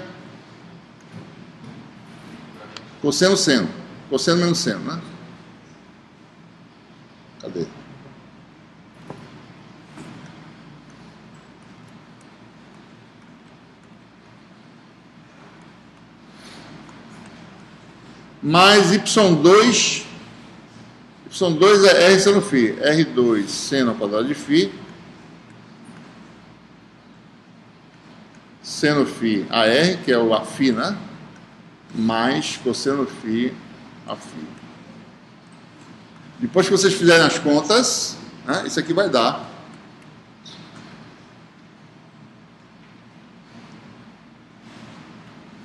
cosseno seno. Cosseno menos seno, né? Cadê? Mais y2 é r seno φ, r2 seno ao quadrado de φ, seno φ a r, que é o Aφ, né? Mais cosseno φ a φ. Depois que vocês fizerem as contas, né, isso aqui vai dar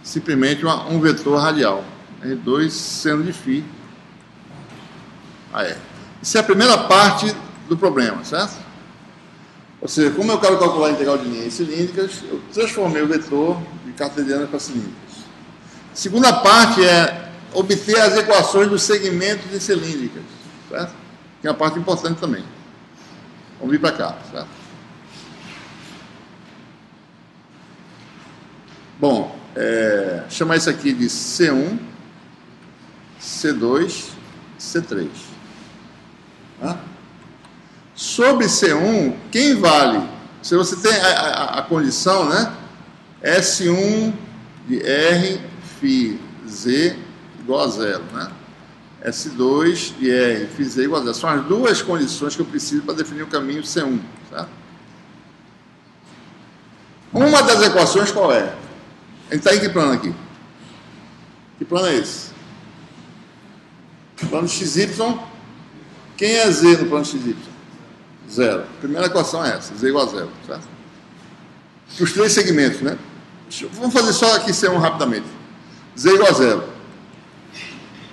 simplesmente um vetor radial, R2 seno de φ a R. Isso é a primeira parte do problema, certo? Ou seja, como eu quero calcular a integral de linhas cilíndricas, eu transformei o vetor de cartesiana para cilíndricas. A segunda parte é obter as equações dos segmentos de cilíndricas, certo? Que é uma parte importante também. Vamos vir para cá, certo? Bom, chamar isso aqui de C1, C2, C3. Tá? Sobre C1, quem vale? Se você tem a condição, né? S1 de R φ Z igual a zero, né? S2 de R φ Z igual a zero. São as duas condições que eu preciso para definir o caminho C1, certo? Uma das equações qual é? A gente está em que plano aqui? Que plano é esse? Plano XY. Quem é Z no plano XY? Zero. A primeira equação é essa, Z igual a zero, certo? Os três segmentos, né? Vamos fazer só aqui C1 rapidamente. Z igual a zero.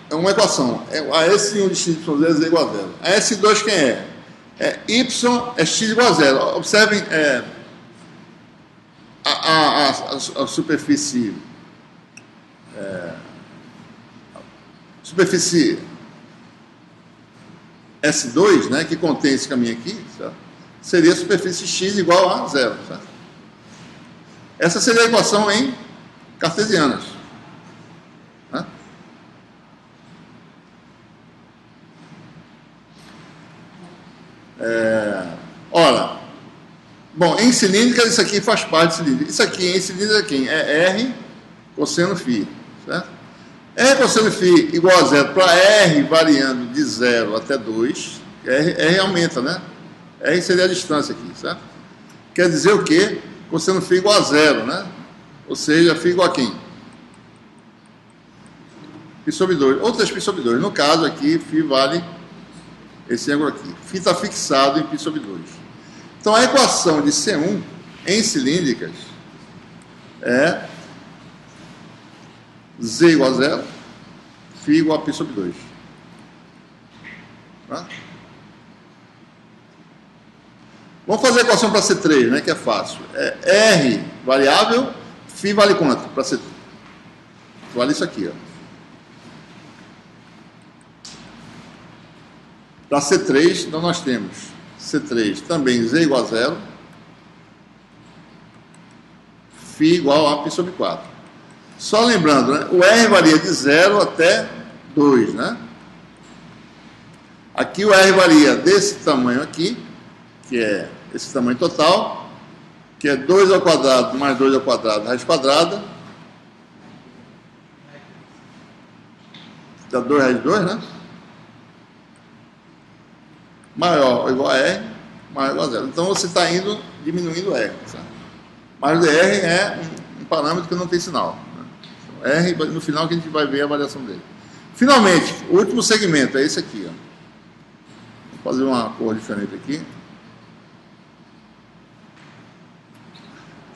É uma equação. A S1 de XYZ é Z igual a zero. A S2 quem é? Y é X igual a zero. Observem, a superfície S2, né, que contém esse caminho aqui, certo? Seria a superfície x igual a 0. Certo? Essa seria a equação em cartesianas. Né? Ora, bom, em cilíndricas isso aqui faz parte de cilíndrica. Isso aqui em cilíndrica aqui é R cosseno φ. Certo? R cosseno φ igual a 0 para R variando de 0 até 2, R aumenta, né? R seria a distância aqui, certo? Quer dizer o quê? Cosseno φ igual a 0, né? Ou seja, φ igual a quem? Π sobre 2. Ou 3π sobre 2. No caso aqui, φ vale esse ângulo aqui. φ está fixado em π sobre 2. Então a equação de C1 em cilíndricas é Z igual a 0, φ igual a π sobre 2. Tá? Vamos fazer a equação para C3, né, que é fácil. R variável, φ vale quanto para C3? Vale isso aqui, ó. Para C3, então nós temos C3 também Z igual a 0, φ igual a π sobre 4. Só lembrando, né, o R varia de 0 até 2, né? Aqui o R varia desse tamanho aqui, que é esse tamanho total, que é 2 ao quadrado mais 2 ao quadrado, raiz quadrada. Dá 2 raiz de 2, né? Maior ou igual a R, maior ou igual a 0. Então você está indo diminuindo o R. Sabe? Mas o DR é um parâmetro que não tem sinal. Né? R, no final, que a gente vai ver a variação dele. Finalmente, o último segmento é esse aqui. Ó. Vou fazer uma cor diferente aqui.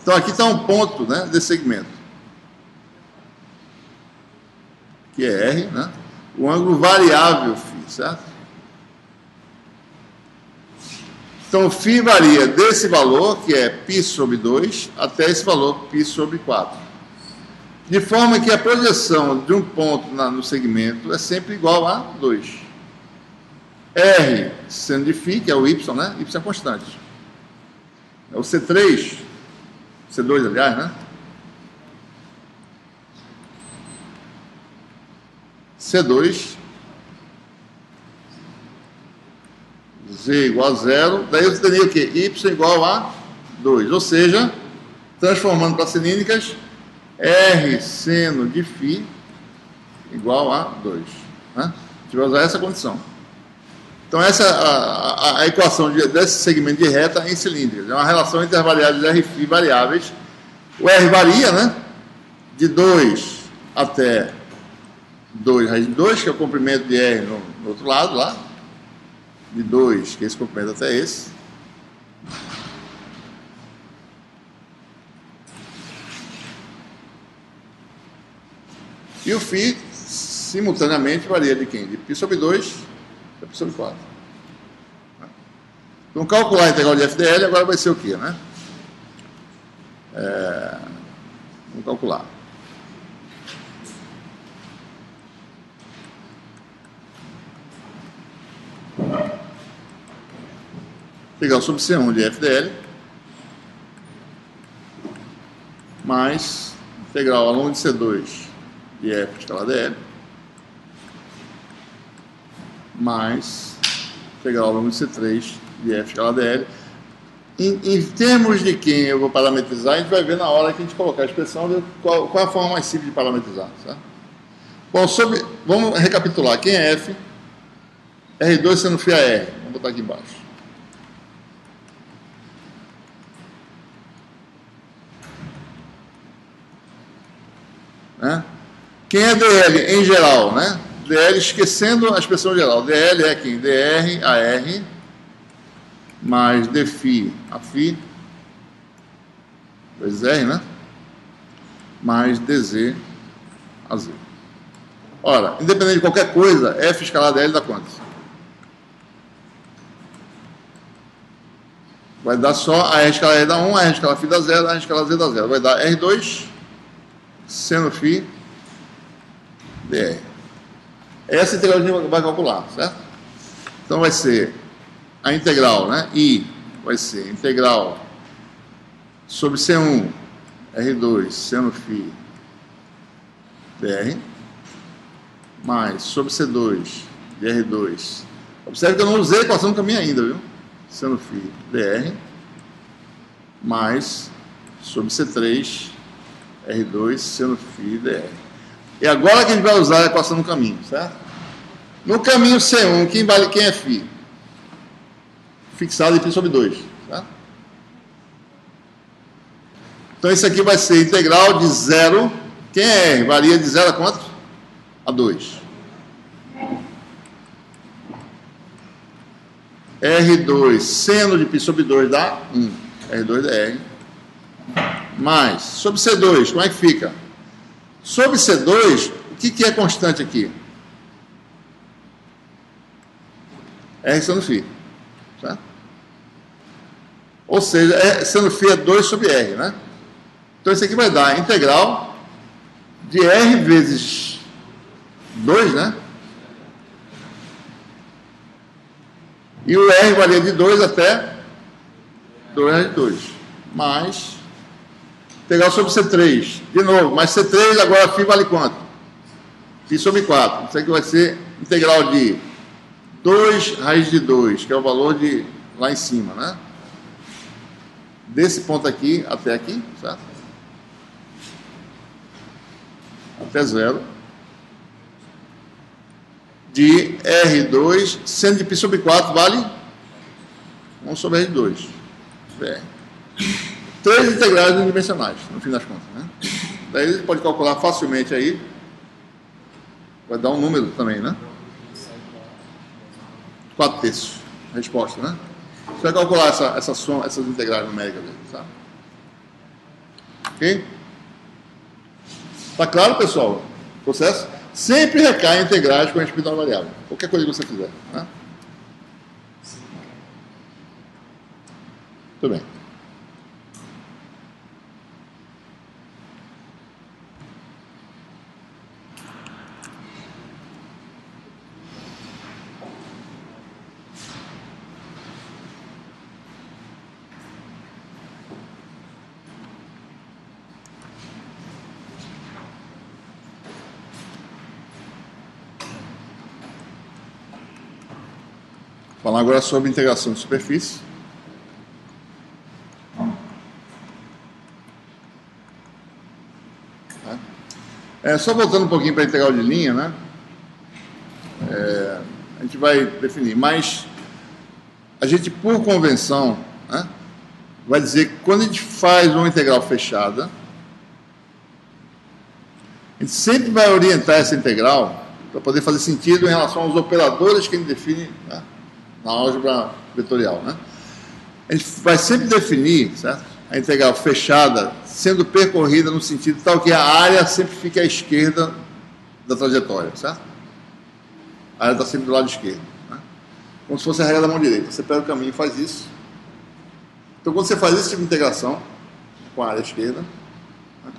Então aqui está um ponto, né, desse segmento, que é R, né? O ângulo variável φ, certo? Então φ varia desse valor, que é π sobre 2, até esse valor, π sobre 4. De forma que a projeção de um ponto no segmento é sempre igual a 2. R sendo de φ, que é o y, né? Y é constante. É o C3, C2, aliás, né? C2, Z igual a 0, daí eu teria o quê? Y igual a 2, ou seja, transformando para cilíndricas, R seno de φ igual a 2. Né? A gente vai usar essa condição. Então essa é a equação desse segmento de reta em cilíndricas. É uma relação entre as variáveis R e φ variáveis. O R varia, né? De 2 até 2 raiz de 2, que é o comprimento de R no outro lado, lá. De 2, que é esse comprimento até esse. E o φ, simultaneamente, varia de quem? De π sobre 2 a π sobre 4. Então, calcular a integral de FDL agora vai ser o quê, né? Vamos calcular. Integral sobre C1 de FDL mais integral ao longo de C2 de F escalar DL mais integral ao longo de C3 de F escalar DL. Em termos de quem eu vou parametrizar, a gente vai ver na hora que a gente colocar a expressão de qual é a forma mais simples de parametrizar. Certo? Bom, vamos recapitular. Quem é F? R2 sendo φ a R. Vamos botar aqui embaixo. Né? Quem é DL em geral, né? DL esquecendo a expressão geral. DL é quem? DR a R mais dφ a φ, 2R, né? Mais dz a z. Ora, independente de qualquer coisa, F escalar DL dá quanto? vai dar só a R escalar R dá 1, a R escalar φ dá 0, a R escalar Z dá 0. Vai dar R2 seno φ dr. Essa integral a gente vai calcular, certo? Então vai ser a integral, né? I vai ser integral sobre C1 R2 seno φ dr mais sobre C2 de R2. Observe que eu não usei a equação do caminho ainda, viu? Seno φ dr mais sobre C3 R2 seno φ dr. E agora que a gente vai usar a equação do caminho, certo? No caminho C1, quem é φ? Fixado em π sobre 2, certo? Então isso aqui vai ser integral de 0. Quem é R? Varia de 0 a quanto? A 2. R2 seno de π sobre 2 dá 1. R2 dr. Mais, sobre C2, como é que fica? Sobre C2, o que é constante aqui? R seno φ. Certo? Ou seja, seno φ é 2 sobre R, né? Então isso aqui vai dar a integral de R vezes 2, né? E o R varia de 2 até 2R2. Mais integral sobre C3. De novo, mas C3 agora φ vale quanto? Φ sobre 4. Isso aqui vai ser integral de 2 raiz de 2, que é o valor de lá em cima, né? Desse ponto aqui até aqui, certo? Até 0. De R2, seno de π sobre 4 vale 1 sobre R2. É. 3 integrais unidimensionais, no fim das contas, né? Daí ele pode calcular facilmente aí. Vai dar um número também, né? 4/3. Resposta, né? Você vai calcular essa soma, essas integrais numéricas dele, tá? Ok? Tá claro, pessoal? O processo sempre recai em integrais com a respeito a uma variável. Qualquer coisa que você fizer, né? Muito bem. Falar agora sobre integração de superfície. Só voltando um pouquinho para a integral de linha, né? A gente vai definir, mas a gente, por convenção, né, vai dizer que quando a gente faz uma integral fechada, a gente sempre vai orientar essa integral para poder fazer sentido em relação aos operadores que a gente define, né, na álgebra vetorial, né? A gente vai sempre definir, certo, a integral fechada sendo percorrida no sentido tal que a área sempre fique à esquerda da trajetória, certo? A área está sempre do lado esquerdo, né? Como se fosse a regra da mão direita. Você pega o caminho e faz isso. Então, quando você faz esse tipo de integração com a área esquerda, né,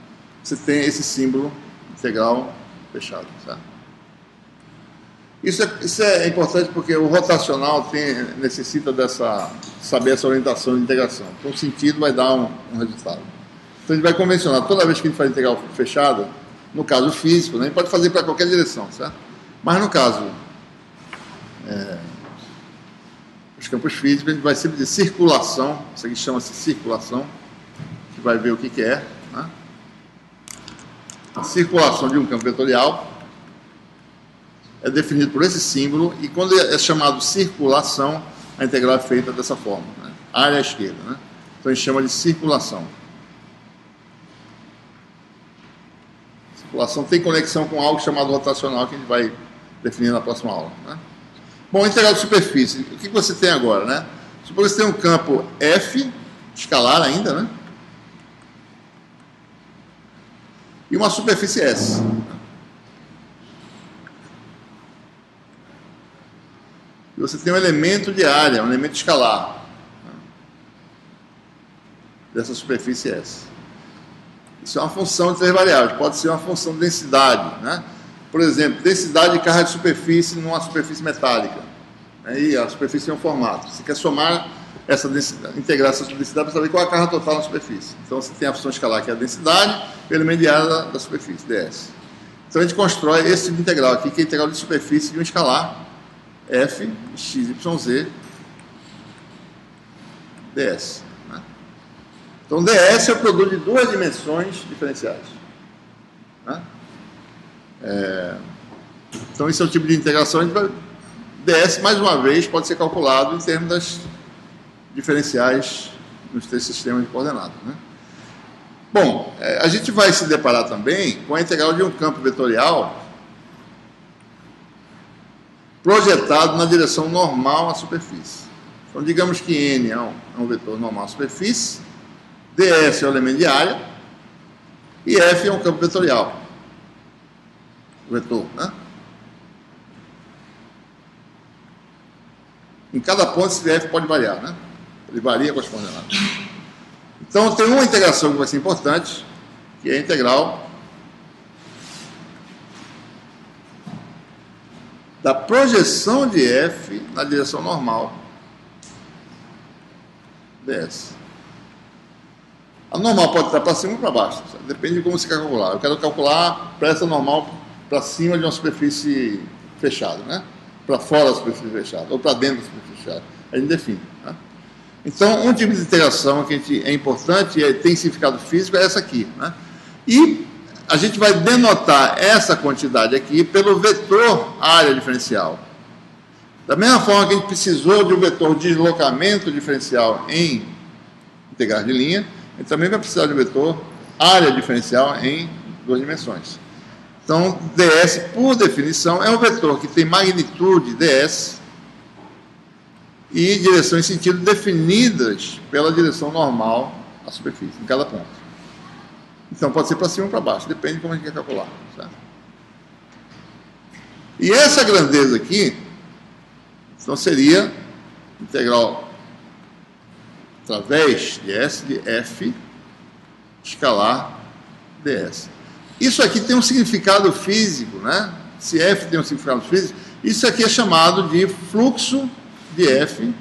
você tem esse símbolo integral fechado, certo? Isso é importante porque o rotacional necessita saber essa orientação de integração. Então, o sentido vai dar um resultado. Então, a gente vai convencionar, toda vez que a gente faz integral fechada, no caso físico, né, a gente pode fazer para qualquer direção, certo? Mas no caso, os campos físicos, a gente vai sempre dizer circulação, isso aqui chama-se circulação, a gente vai ver o que é, né? A circulação de um campo vetorial é definido por esse símbolo, e quando é chamado circulação, a integral é feita dessa forma, né? Área à esquerda, né? Então a gente chama de circulação. Circulação tem conexão com algo chamado rotacional, que a gente vai definir na próxima aula, né? Bom, integral de superfície, o que você tem agora, né? Suponha que você tem um campo F, escalar ainda, né? E uma superfície S. E você tem um elemento de área, um elemento escalar. dessa superfície S. Isso é uma função de 3 variáveis, pode ser uma função de densidade, né? Por exemplo, densidade de carga de superfície numa superfície metálica. Aí a superfície tem um formato. Você quer somar essa densidade, integrar essa densidade para saber qual é a carga total na superfície. Então você tem a função escalar, que é a densidade, pelo elemento de área da superfície, ds. Então a gente constrói esse tipo de integral aqui, que é a integral de superfície de um escalar, f, x, y, z, ds. Né? Então ds é o produto de 2 dimensões diferenciais. Né? Então esse é o tipo de integração. A gente vai, ds, mais uma vez, pode ser calculado em termos das diferenciais nos 3 sistemas de coordenadas. Né? Bom, a gente vai se deparar também com a integral de um campo vetorial projetado na direção normal à superfície. Então, digamos que n é um vetor normal à superfície, ds é o elemento de área e f é um campo vetorial. O vetor, né? Em cada ponto, esse f pode variar, né? Ele varia com as coordenadas. Então, tem uma integração que vai ser importante, que é a integral da projeção de f na direção normal ds. A normal pode estar para cima ou para baixo, sabe? Depende de como você quer calcular. Eu quero calcular pressa normal para cima de uma superfície fechada, né? Para fora da superfície fechada, ou para dentro da superfície fechada. A gente define, né? Então, um tipo de integração que é importante e tem significado físico é essa aqui, né? E a gente vai denotar essa quantidade aqui pelo vetor área diferencial. Da mesma forma que a gente precisou de um vetor deslocamento diferencial em integrais de linha, a gente também vai precisar de um vetor área diferencial em 2 dimensões. Então, ds, por definição, é um vetor que tem magnitude ds e direção e sentido definidas pela direção normal à superfície, em cada ponto. Então, pode ser para cima ou para baixo, depende de como a gente quer calcular. Certo? E essa grandeza aqui, então, seria integral através de S de f escalar ds. Isso aqui tem um significado físico, né? Se f tem um significado físico, isso aqui é chamado de fluxo de f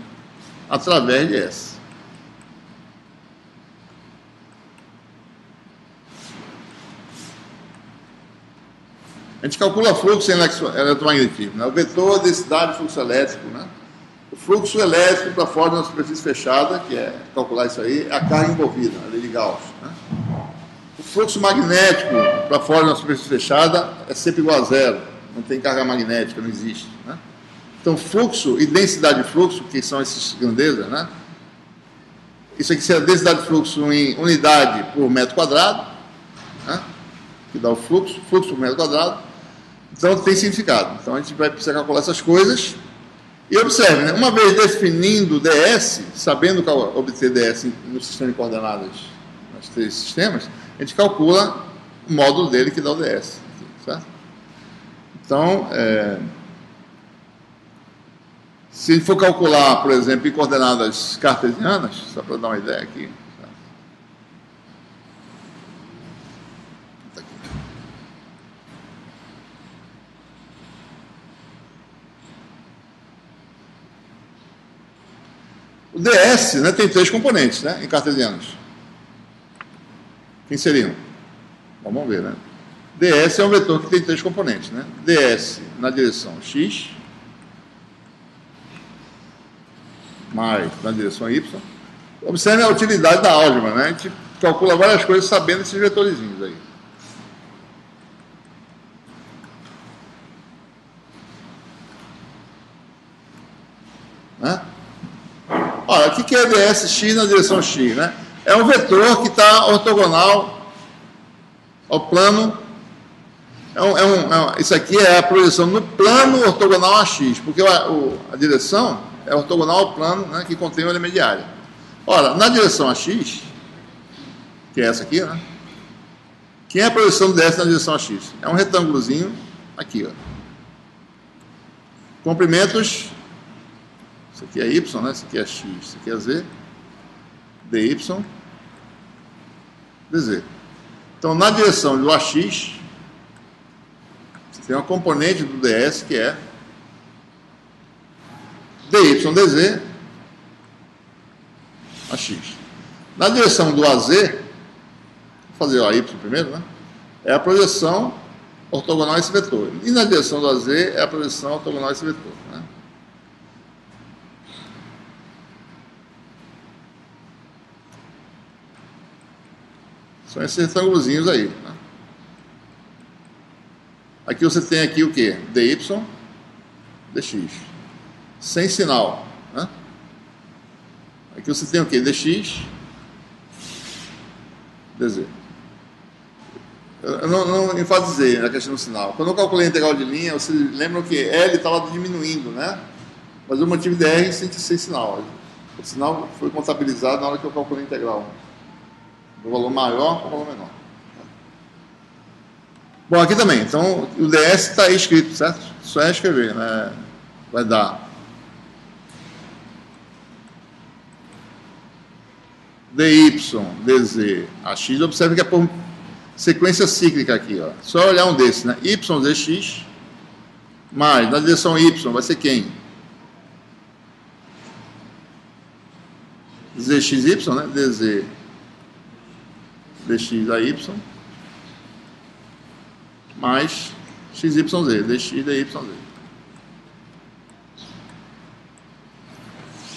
através de S. A gente calcula fluxo em eletromagnetismo, né? O vetor, densidade, fluxo elétrico, né? O fluxo elétrico para fora de uma superfície fechada, que é calcular isso aí, é a carga envolvida, a lei de Gauss. Né? O fluxo magnético para fora de uma superfície fechada é sempre igual a zero, não tem carga magnética, não existe. Né? Então, fluxo e densidade de fluxo, que são essas grandezas, né? Isso aqui seria a densidade de fluxo em unidade por metro quadrado, né? Que dá o fluxo por metro quadrado. Então, tem significado. Então, a gente vai precisar calcular essas coisas. E observe, né? Uma vez definindo ds, sabendo obter ds no sistema de coordenadas, nos 3 sistemas, a gente calcula o módulo dele que dá o ds. Certo? Então, se a gente for calcular, por exemplo, em coordenadas cartesianas, só para dar uma ideia aqui. O ds, né, tem 3 componentes, né, em cartesianos. Quem seriam? Vamos ver, né? ds é um vetor que tem 3 componentes, né? ds na direção x, mais na direção y. Observe a utilidade da álgebra, né? A gente calcula várias coisas sabendo esses vetorizinhos aí. Né? Olha, o que é ds(x) na direção x, né? É um vetor que está ortogonal ao plano. Isso aqui é a projeção no plano ortogonal a x, porque a direção é ortogonal ao plano, né, que contém o elemento de área. Ora, na direção a x, que é essa aqui, né? Quem é a projeção do ds na direção a x? É um retângulozinho aqui, ó. Comprimentos. Isso aqui é y, né? Isso aqui é x, isso aqui é z. dy dz. Então, na direção do AX, você tem uma componente do ds que é dy dz AX. Na direção do AZ, vou fazer o AY primeiro, né? É a projeção ortogonal a esse vetor. E na direção do AZ é a projeção ortogonal a esse vetor, né? São esses retângulozinhos aí, né? Aqui você tem aqui o quê? dy, dx. Sem sinal, né? Aqui você tem o quê? dx, dz. Eu não enfatizei na questão do sinal. Quando eu calculei a integral de linha, vocês lembram que L estava diminuindo, né? Mas eu mantive dr sem sinal. O sinal foi contabilizado na hora que eu calculei a integral. Do valor maior para o valor menor. Bom, aqui também. Então, o ds está aí escrito, certo? Só é escrever, né? Vai dar dy, dz, ax. Observe que é por sequência cíclica aqui, ó. Só olhar um desses, né? Y, dx, mais, na direção y, vai ser quem? Zxy, né? Dz, dx a y, mais xyz, dx, dy, z.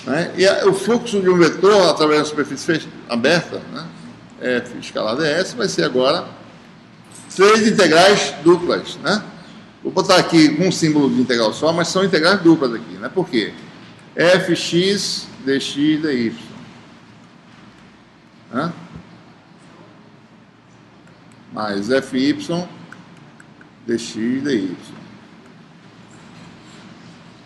Né? E o fluxo de um vetor através da superfície aberta, né? F escalar ds, vai ser agora 3 integrais duplas, né? Vou botar aqui um símbolo de integral só, mas são integrais duplas aqui, né? Por quê? Fx, dx, dy. Né? Mais fy, dx, dy.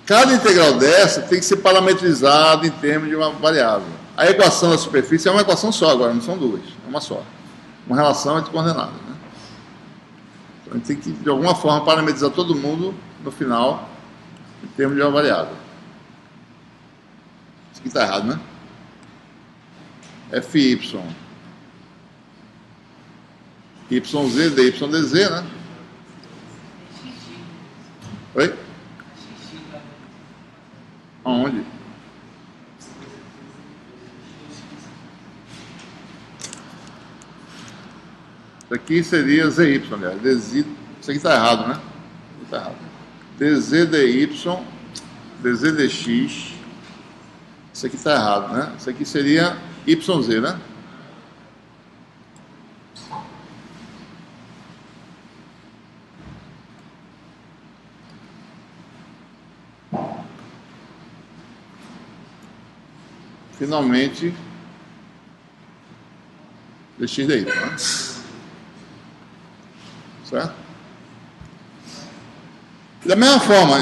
Cada integral dessa tem que ser parametrizado em termos de uma variável. A equação da superfície é uma equação só agora, não são duas, é uma só. Uma relação entre coordenadas, né? Então a gente tem que, de alguma forma, parametrizar todo mundo no final em termos de uma variável. Isso aqui está errado, né? Fy, yz, dy, dz, né? Oi? Aonde? Isso aqui seria zy, aliás. Isso aqui está errado, né? Está errado. Dz, dy, dz, dx. Isso aqui está errado, né? Isso aqui seria yz, né? Finalmente, dx dy, né? Certo? Da mesma forma,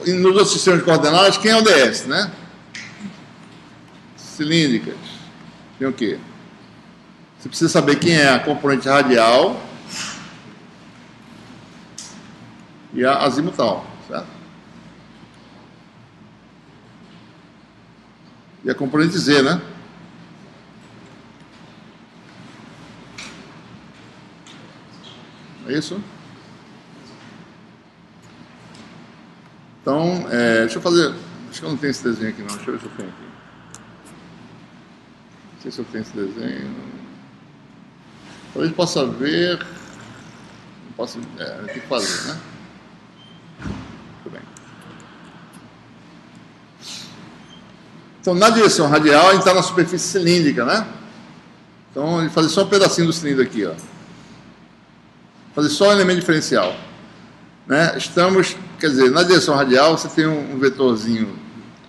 nos outros sistemas de coordenadas, quem é o ds, né? Cilíndricas. Tem o quê? Você precisa saber quem é a componente radial e a azimutal, certo? E a componente z, né? É isso? Então, deixa eu fazer... Acho que eu não tenho esse desenho aqui, não. Deixa eu ver se eu tenho aqui. Não sei se eu tenho esse desenho. Talvez possa ver... Não posso... tem que fazer, né? Muito bem. Então, na direção radial, a gente está na superfície cilíndrica, né? Então, ele fazer só um pedacinho do cilindro aqui, ó. Fazer só o elemento diferencial. Né? Estamos, quer dizer, na direção radial, você tem um vetorzinho,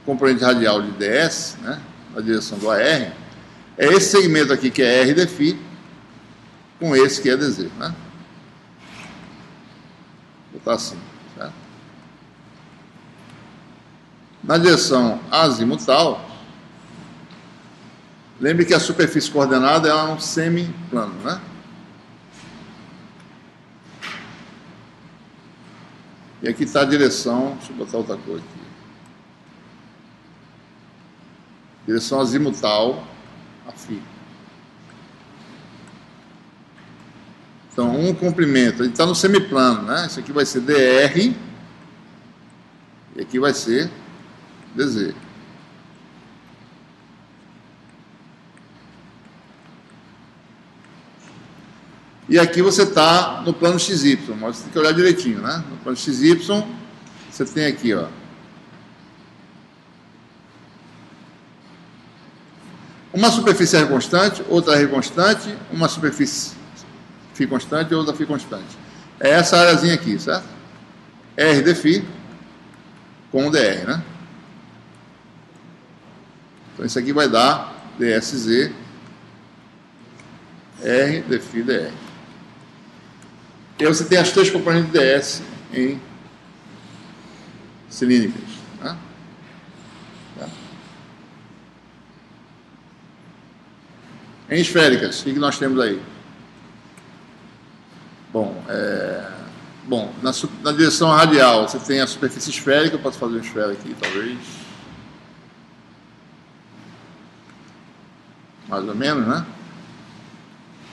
componente radial de ds, né? Na direção do AR. É esse segmento aqui que é R de φ, com esse que é dz, né? Vou botar assim, certo? Na direção azimutal, lembre que a superfície coordenada é um semiplano, né? E aqui está a direção, deixa eu botar outra cor aqui. Direção azimutal a φ. Então, um comprimento, ele está no semiplano, né? Isso aqui vai ser DR, e aqui vai ser DZ. E aqui você está no plano XY, mas você tem que olhar direitinho, né? No plano XY, você tem aqui, ó. Uma superfície R constante, outra R constante, uma superfície φ constante e outra φ constante. É essa areazinha aqui, certo? R de φ com dr, né? Então isso aqui vai dar dSZ R de φ dr. E aí você tem as três componentes de ds em cilíndricas, né? Tá. Em esféricas, o que nós temos aí? Bom, na direção radial você tem a superfície esférica. Eu posso fazer uma esfera aqui, talvez. Mais ou menos, né?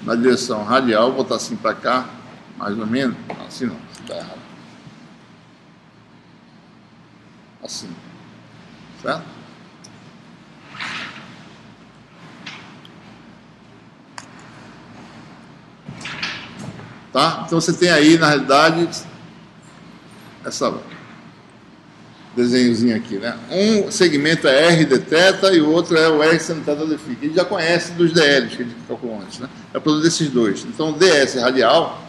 Na direção radial, vou botar assim para cá, mais ou menos. Não, assim não, está errado. Assim. Certo? Tá? Então você tem aí, na realidade, essa desenhozinho aqui, né? Um segmento é R de θ e o outro é o R seno θ de φ, que a gente já conhece dos DLs que a gente calculou antes, né? É o produto desses dois. Então, o ds radial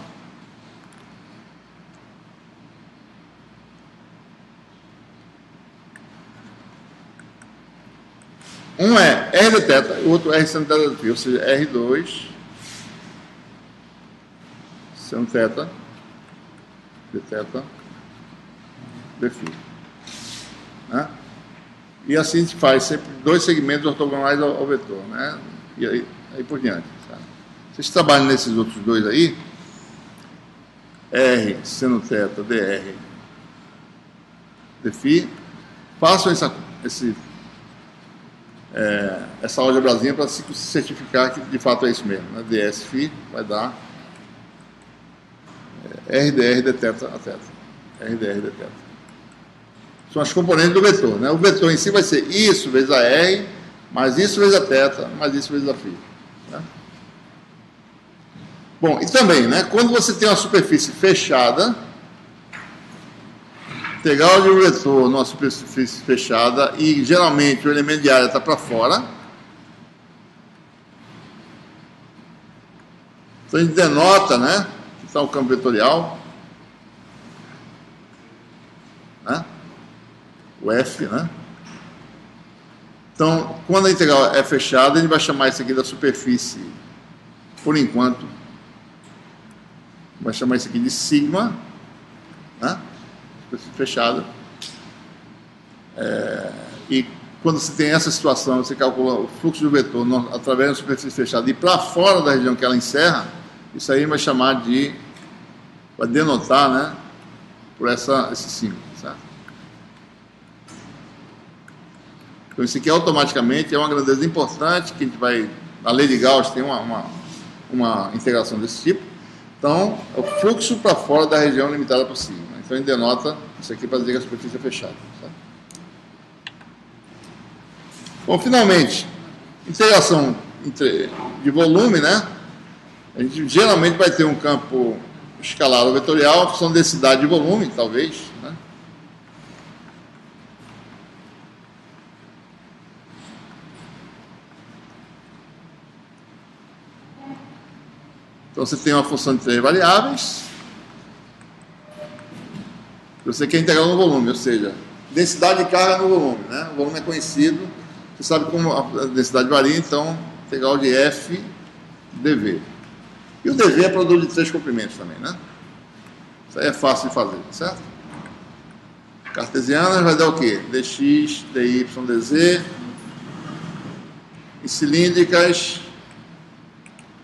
um é R de θ e o outro R seno θ de φ, ou seja, R2 seno θ de θ de φ. Né? E assim a gente faz sempre dois segmentos ortogonais ao vetor, né? E aí por diante. Tá? Vocês trabalham nesses outros dois aí, R seno θ dr de φ, façam essa álgebrazinha para se certificar que de fato é isso mesmo, né? ds φ vai dar R dr de θ a θ. R dr de θ. São as componentes do vetor, né? O vetor em si vai ser isso vezes a R, mais isso vezes a θ, mais isso vezes a φ. Né? Bom, e também, né? Quando você tem uma superfície fechada, integral de um vetor numa superfície fechada e geralmente o elemento de área está para fora, então a gente denota, né? Que está o campo vetorial, né? O F, né? Então, quando a integral é fechada, a gente vai chamar isso aqui da superfície, por enquanto, vai chamar isso aqui de sigma, né? Superfície fechada. E quando você tem essa situação, você calcula o fluxo do vetor através da superfície fechada e para fora da região que ela encerra, isso aí vai chamar de, vai denotar, né? Por esse símbolo, certo? Então, isso aqui automaticamente é uma grandeza importante, que a gente vai, a lei de Gauss tem uma integração desse tipo. Então, é o fluxo para fora da região limitada por sigma. Então, a gente denota isso aqui para dizer que a superfície é fechada. Certo? Bom, finalmente, integração de volume, né? A gente geralmente vai ter um campo escalar ou vetorial, função de densidade de volume, talvez, né? Então você tem uma função de três variáveis. Você quer integrar no volume, ou seja, densidade de carga no volume, né? O volume é conhecido, você sabe como a densidade varia, então integral de F dV. E o dV é produto de três comprimentos também, né? Isso aí é fácil de fazer, certo? Cartesiana vai dar o quê? dx, dy, dz. E cilíndricas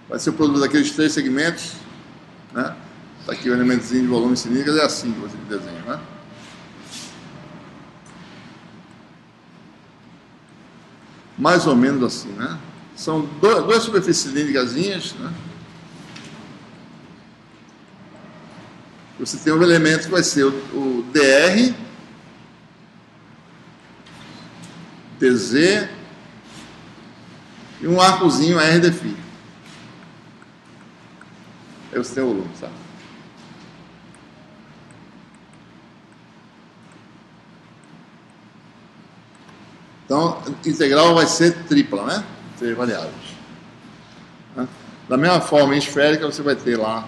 vai ser o produto daqueles três segmentos, né? Está aqui o elementozinho de volume cilíndricas, é assim que você desenha, né? Mais ou menos assim, né? São duas superfícies cilíndricas, né? Você tem um elemento que vai ser o dr, dz e um arcozinho r de φ. Aí você tem o volume, sabe? Então, a integral vai ser tripla, né? 3 variáveis. Da mesma forma, em esférica, você vai ter lá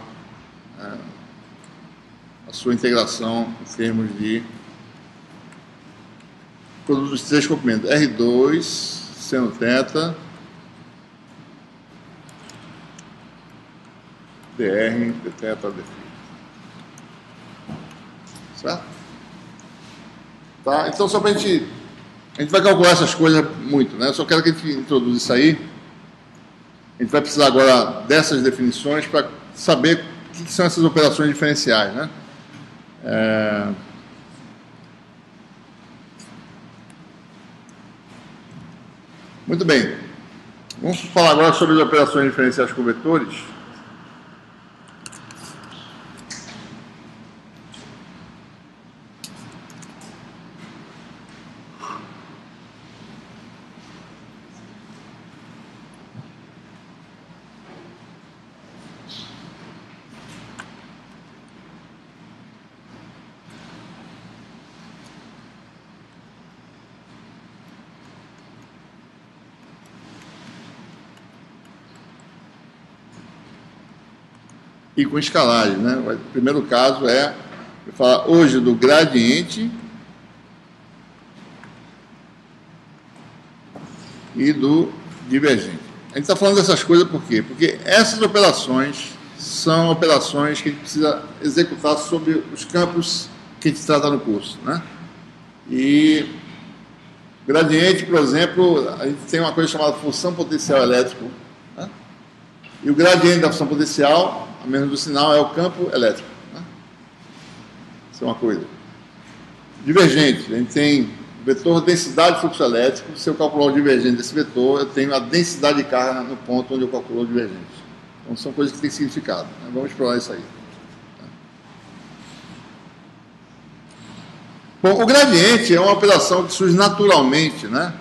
a sua integração em termos de produto dos 3 comprimentos. R2, seno θ, dr, dθ, dφ. Certo? Tá? Então, só para a gente vai calcular essas coisas muito, né? Eu só quero que a gente introduza isso aí. A gente vai precisar agora dessas definições para saber o que são essas operações diferenciais, né? Muito bem. Vamos falar agora sobre as operações diferenciais com vetores. E com escalagem, né? O primeiro caso é, eu falar hoje do gradiente e do divergente. A gente está falando dessas coisas por quê? Porque essas operações são operações que a gente precisa executar sobre os campos que a gente trata no curso, né? E gradiente, por exemplo, a gente tem uma coisa chamada função potencial elétrico, né? E o gradiente da função potencial, a menos do sinal, é o campo elétrico, né? Isso é uma coisa. Divergente, a gente tem o vetor densidade de fluxo elétrico. Se eu calcular o divergente desse vetor, eu tenho a densidade de carga no ponto onde eu calculo o divergente. Então, são coisas que têm significado, né? Vamos explorar isso aí. Bom, o gradiente é uma operação que surge naturalmente, né?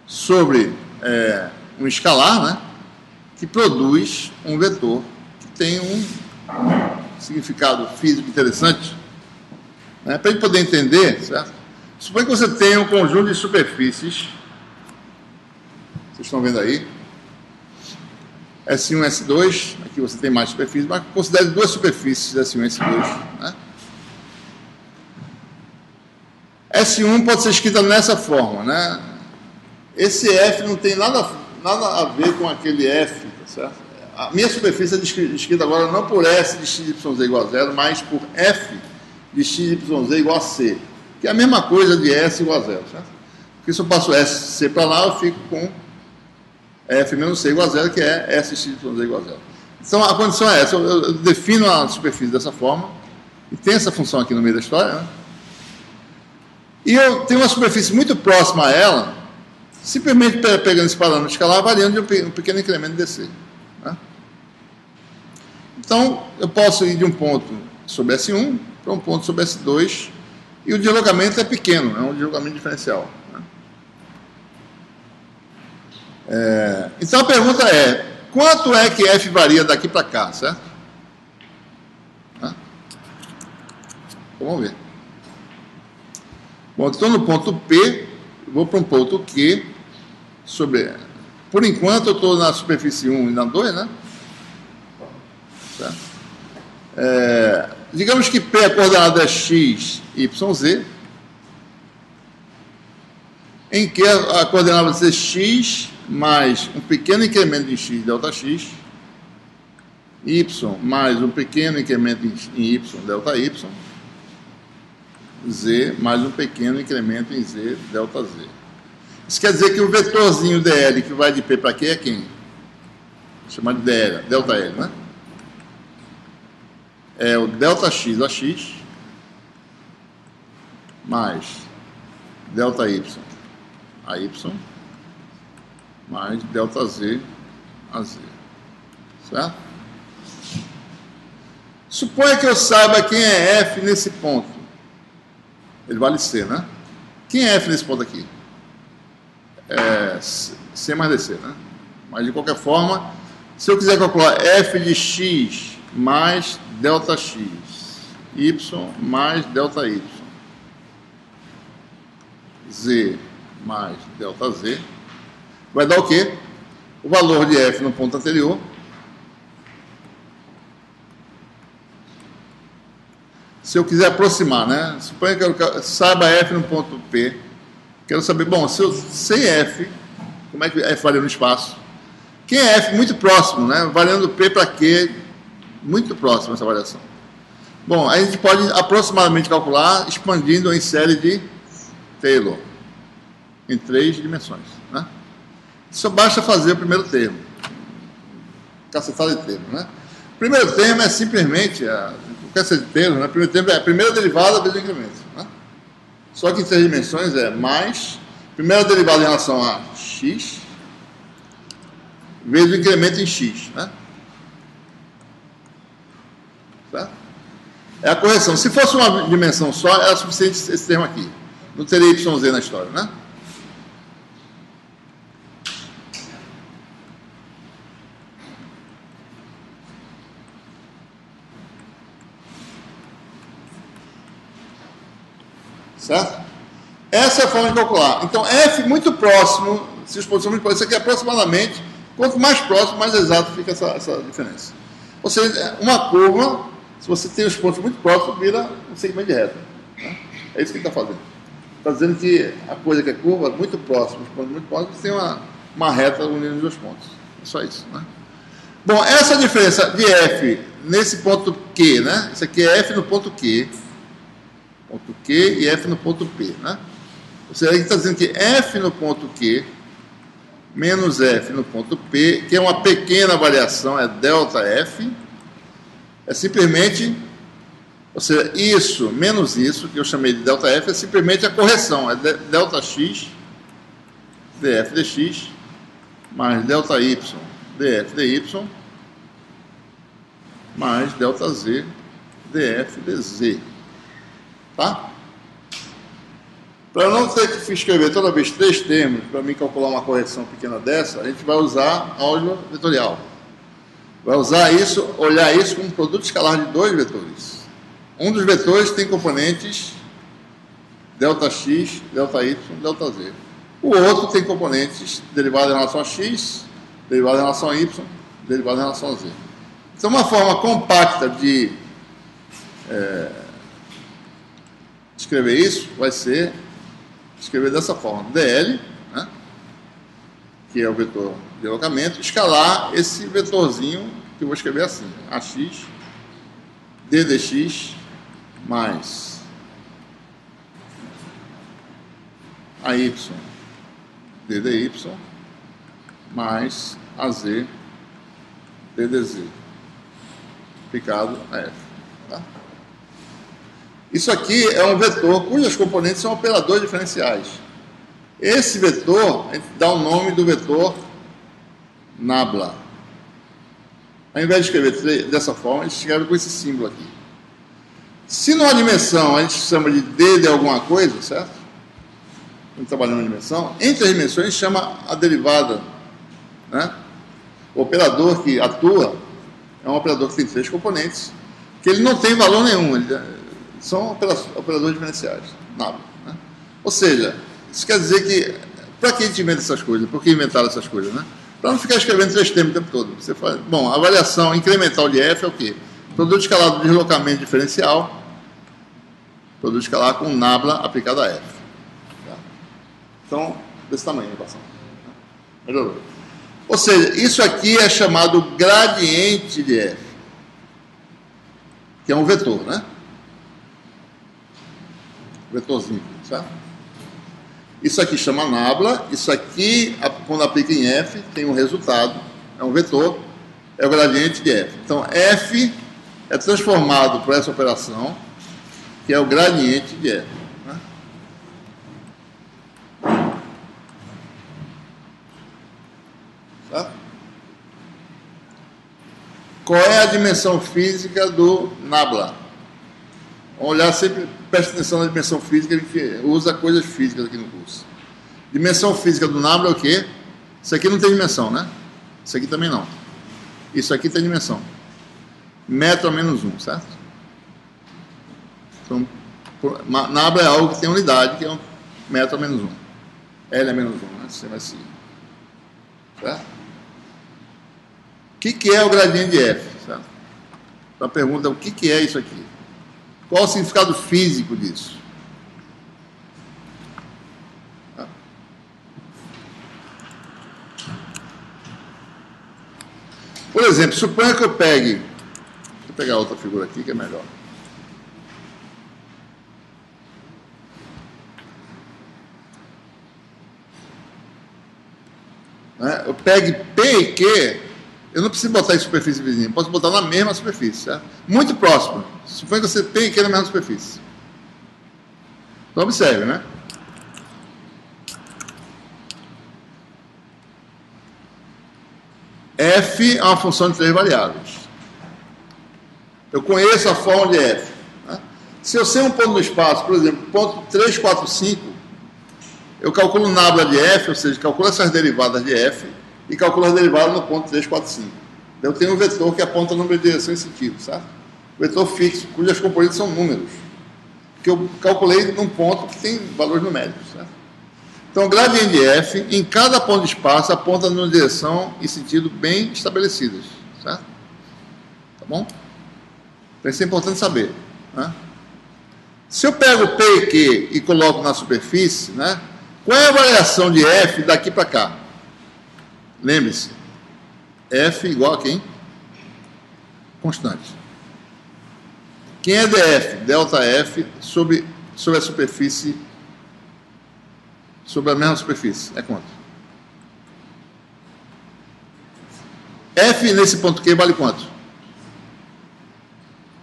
Sobre um escalar, né? Que produz um vetor que tem um significado físico interessante, né? Para a gente poder entender, certo? Suponha que você tenha um conjunto de superfícies, vocês estão vendo aí, S1 e S2, aqui você tem mais superfícies, mas considere duas superfícies S1 e S2, né? S1 pode ser escrita nessa forma, né? Esse F não tem nada a ver com aquele F, tá certo? A minha superfície é descrita agora não por S de x, y, z igual a 0, mas por F de x, y, z igual a C, que é a mesma coisa de S igual a 0, certo? Porque se eu passo S, C para lá, eu fico com F menos C igual a 0, que é S, x, y, z igual a 0. Então, a condição é essa, eu defino a superfície dessa forma, e tem essa função aqui no meio da história, né? E eu tenho uma superfície muito próxima a ela, simplesmente pegando esse parâmetro escalar, variando de um pequeno incremento de DC, né? Então, eu posso ir de um ponto sobre S1 para um ponto sobre S2, e o deslocamento é pequeno, é um deslocamento diferencial, né? Então, a pergunta é, quanto é que F varia daqui para cá, certo? Então, vamos ver. Bom, estou no ponto P, vou para um ponto Q, por enquanto eu estou na superfície 1 e na 2, né? Certo? Digamos que P, a coordenada é x, y, z, em que a coordenada vai ser x mais um pequeno incremento em x, delta x, y mais um pequeno incremento em y, delta y, z mais um pequeno incremento em z, delta z. Isso quer dizer que o vetorzinho dl que vai de P para Q é quem? Vou chamar de dl, delta L, né? É o delta x a x mais delta y a y mais delta z a Z. Certo? Suponha que eu saiba quem é F nesse ponto. Ele vale C, né? Quem é F nesse ponto aqui? É C mais DC, né? Mas de qualquer forma, se eu quiser calcular F de X mais delta X, Y mais delta Y, Z mais delta Z, vai dar o quê? O valor de F no ponto anterior se eu quiser aproximar, né? Suponha que eu saiba F no ponto P, quero saber, bom, se eu sei F, como é que F varia no espaço? Quem é F muito próximo, né? Variando P para Q, muito próximo essa variação. Bom, a gente pode aproximadamente calcular expandindo em série de Taylor, em 3 dimensões, né? Só basta fazer o primeiro termo, cacetada de termo, né? O primeiro termo é simplesmente o cacete de Taylor, né? O primeiro termo é a primeira derivada vezes o incremento, né? Só que em 3 dimensões é mais primeira derivada em relação a x vezes o incremento em x, né? Certo? É a correção. Se fosse uma dimensão só, era suficiente esse termo aqui. Não teria YZ na história, né? Certo? Essa é a forma de calcular. Então, F muito próximo, se os pontos são muito próximos, isso aqui é aproximadamente, quanto mais próximo, mais exato fica essa diferença. Ou seja, uma curva, se você tem os pontos muito próximos, vira um segmento de reta, né? É isso que ele está fazendo. Está dizendo que a coisa que é curva, muito próxima, os pontos muito próximos, tem uma reta unindo os dois pontos. É só isso, né? Bom, essa diferença de F nesse ponto Q, né? Isso aqui é F no ponto Q. Ponto Q e F no ponto P, né? Ou seja, ele está dizendo que F no ponto Q menos F no ponto P, que é uma pequena variação, é delta F, é simplesmente, ou seja, isso menos isso, que eu chamei de delta F, é simplesmente a correção, é delta X dF dx mais delta Y dF dy mais delta Z dF dz. Tá? Para não ter que escrever toda vez 3 termos, para mim calcular uma correção pequena dessa, a gente vai usar álgebra vetorial. Vai usar isso, olhar isso como um produto escalar de 2 vetores. Um dos vetores tem componentes delta x, delta y, delta z. O outro tem componentes derivados em relação a x, derivado em relação a y, derivado em relação a z. Então, uma forma compacta de escrever isso vai ser escrever dessa forma: dl, né, que é o vetor de deslocamento, escalar esse vetorzinho que eu vou escrever assim: ax d dx mais ay d dy mais az d dz aplicado a f. Tá? Isso aqui é um vetor cujos componentes são operadores diferenciais. Esse vetor, a gente dá o nome do vetor nabla. Ao invés de escrever dessa forma, a gente escreve com esse símbolo aqui. Se numa dimensão a gente chama de d de alguma coisa, certo? Quando trabalhando numa dimensão, entre as dimensões a gente chama a derivada, né? O operador que atua é um operador que tem 3 componentes, que ele não tem valor nenhum, são operadores diferenciais, nabla, né? Ou seja, isso quer dizer que, para que a gente inventa essas coisas? Por que inventaram essas coisas, né? Para não ficar escrevendo 3 termos o tempo todo. Você faz, bom, a variação incremental de f é o quê? Produto escalar do deslocamento diferencial, produto escalar com nabla aplicado a f. Tá? Então, desse tamanho a equação. Melhorou. Ou seja, isso aqui é chamado gradiente de f, que é um vetor, né? Vetorzinho, certo? Isso aqui chama nabla, isso aqui, quando aplica em f, tem um resultado, é um vetor, é o gradiente de f. Então, f é transformado por essa operação, que é o gradiente de f. Né? Certo? Qual é a dimensão física do nabla? Vamos olhar sempre, preste atenção na dimensão física, a gente usa coisas físicas aqui no curso. Dimensão física do nabla é o quê? Isso aqui não tem dimensão, né? Isso aqui também não. Isso aqui tem dimensão. Metro a menos 1, certo? Então, nabla é algo que tem unidade, que é 1 metro a menos 1. L a menos 1, né? Você vai seguir. Certo? O que é o gradiente de F? Certo? Então a pergunta é: o que é isso aqui? Qual o significado físico disso? Por exemplo, suponha que eu pegue... Deixa eu pegar outra figura aqui que é melhor. Eu pegue P e Q, eu não preciso botar em superfície vizinha, eu posso botar na mesma superfície, certo? Muito próximo. Suponha que você P e Q na mesma superfície. Então observe, né? F é uma função de 3 variáveis. Eu conheço a forma de F. Né? Se eu sei um ponto no espaço, por exemplo, ponto 3, 4, 5, eu calculo nabla de F, ou seja, calculo essas derivadas de F e calculo as derivadas no ponto 3, 4, 5. Eu tenho um vetor que aponta o número de direção e sentido, certo? Vetor fixo, cujas componentes são números, que eu calculei num ponto que tem valores numéricos, certo? Então, o gradiente de F, em cada ponto de espaço, aponta numa direção e sentido bem estabelecidas, certo? Tá bom? Então, isso é importante saber, né? Se eu pego P e Q e coloco na superfície, né? Qual é a variação de F daqui para cá? Lembre-se, F igual a quem? Constante. Quem é dF? Delta F sobre a superfície, sobre a mesma superfície. É quanto? F nesse ponto Q vale quanto?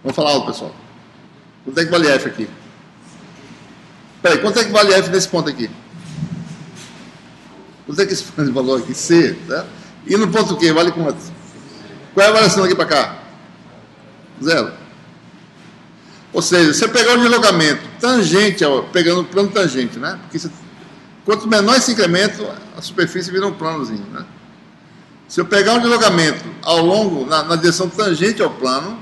Vamos falar alto, pessoal. Quanto é que vale F aqui? Peraí, quanto é que vale F nesse ponto aqui? Quanto é que esse valor aqui? C, né? E no ponto Q vale quanto? Qual é a variação daqui para cá? 0. Ou seja, você pegar o deslocamento tangente, pegando o plano tangente, né? Porque quanto menor esse incremento, a superfície vira um planozinho, né? Se eu pegar um deslocamento ao longo, na direção tangente ao plano,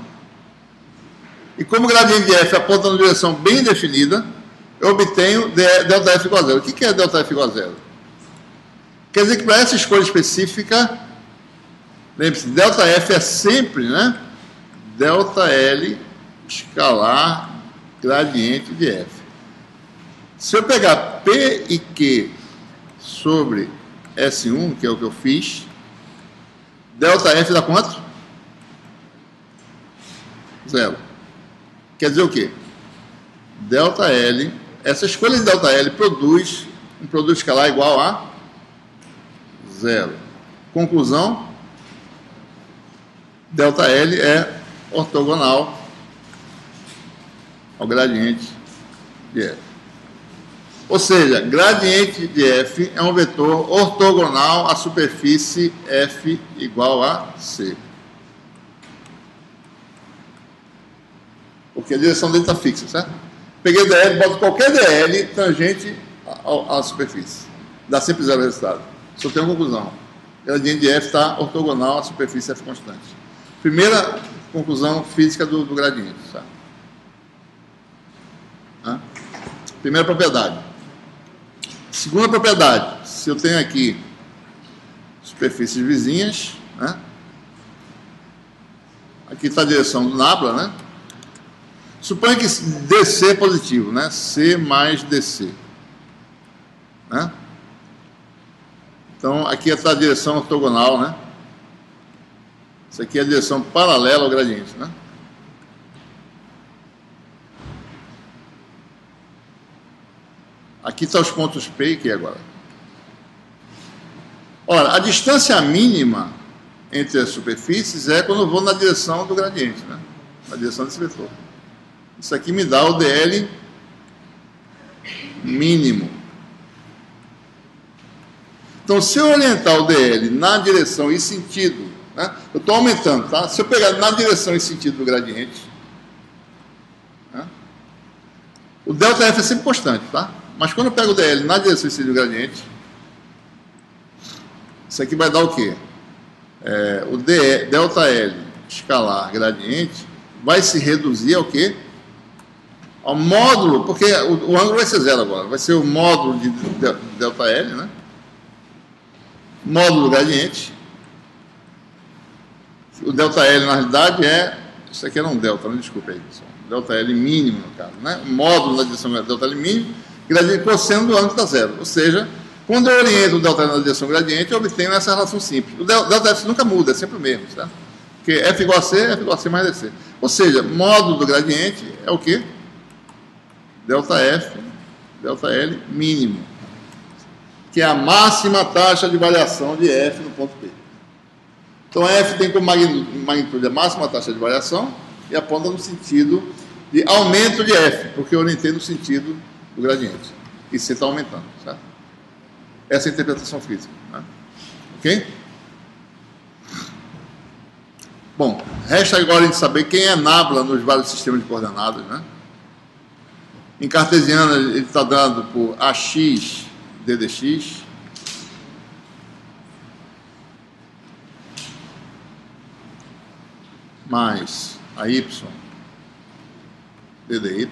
e como o gradiente de F aponta numa direção bem definida, eu obtenho ΔF igual a 0. O que é ΔF igual a 0? Quer dizer que para essa escolha específica, lembre-se, ΔF é sempre, né? ΔL escalar gradiente de F. Se eu pegar P e Q sobre S1, que é o que eu fiz, ΔF dá quanto? 0. Quer dizer o quê? ΔL, essa escolha de ΔL produz um produto escalar igual a 0. Conclusão, ΔL é ortogonal ao gradiente de F. Ou seja, gradiente de F é um vetor ortogonal à superfície F igual a C. Porque a direção dele está fixa, certo? Peguei DL, boto qualquer DL tangente à superfície. Dá sempre 0 resultado. Só tem uma conclusão. O gradiente de F está ortogonal à superfície F constante. Primeira conclusão física do gradiente, certo? Primeira propriedade. Segunda propriedade, se eu tenho aqui superfícies vizinhas, né? Aqui está a direção do nabla, né? Suponha que DC é positivo, né? C mais DC, né? Então, aqui está a direção ortogonal, né? Isso aqui é a direção paralela ao gradiente, né? Aqui estão os pontos P e Q agora. Ora, a distância mínima entre as superfícies é quando eu vou na direção do gradiente, né? Na direção desse vetor. Isso aqui me dá o DL mínimo. Então, se eu orientar o DL na direção e sentido né? Eu estou aumentando, tá? Se eu pegar na direção e sentido do gradiente, né? O ΔF é sempre constante, tá? Mas quando eu pego o DL na direção e sentido do gradiente, isso aqui vai dar o quê? O ΔL escalar gradiente vai se reduzir ao quê? Ao módulo, porque o ângulo vai ser zero agora, vai ser o módulo de ΔL, né? Módulo gradiente. O ΔL, na realidade, isso aqui era um delta, não desculpe aí, pessoal. ΔL mínimo, no caso, né? O módulo na direção ΔL mínimo, gradiente cosseno do ângulo está zero. Ou seja, quando eu oriento o ΔL na direção gradiente, eu obtenho essa relação simples. O ΔF nunca muda, é sempre o mesmo, tá? Porque F igual a C mais DC. Ou seja, módulo do gradiente é o quê? ΔF, ΔL mínimo, que é a máxima taxa de variação de F no ponto P. Então, F tem como magnitude a máxima taxa de variação e aponta no sentido de aumento de F, porque eu orientei no sentido do gradiente. E C está aumentando, certo? Essa é a interpretação física, né? Ok? Bom, resta agora a gente saber quem é Nabla nos vários sistemas de coordenadas, né? Em cartesiana, ele está dando por AX ddx. Mais a y ddy.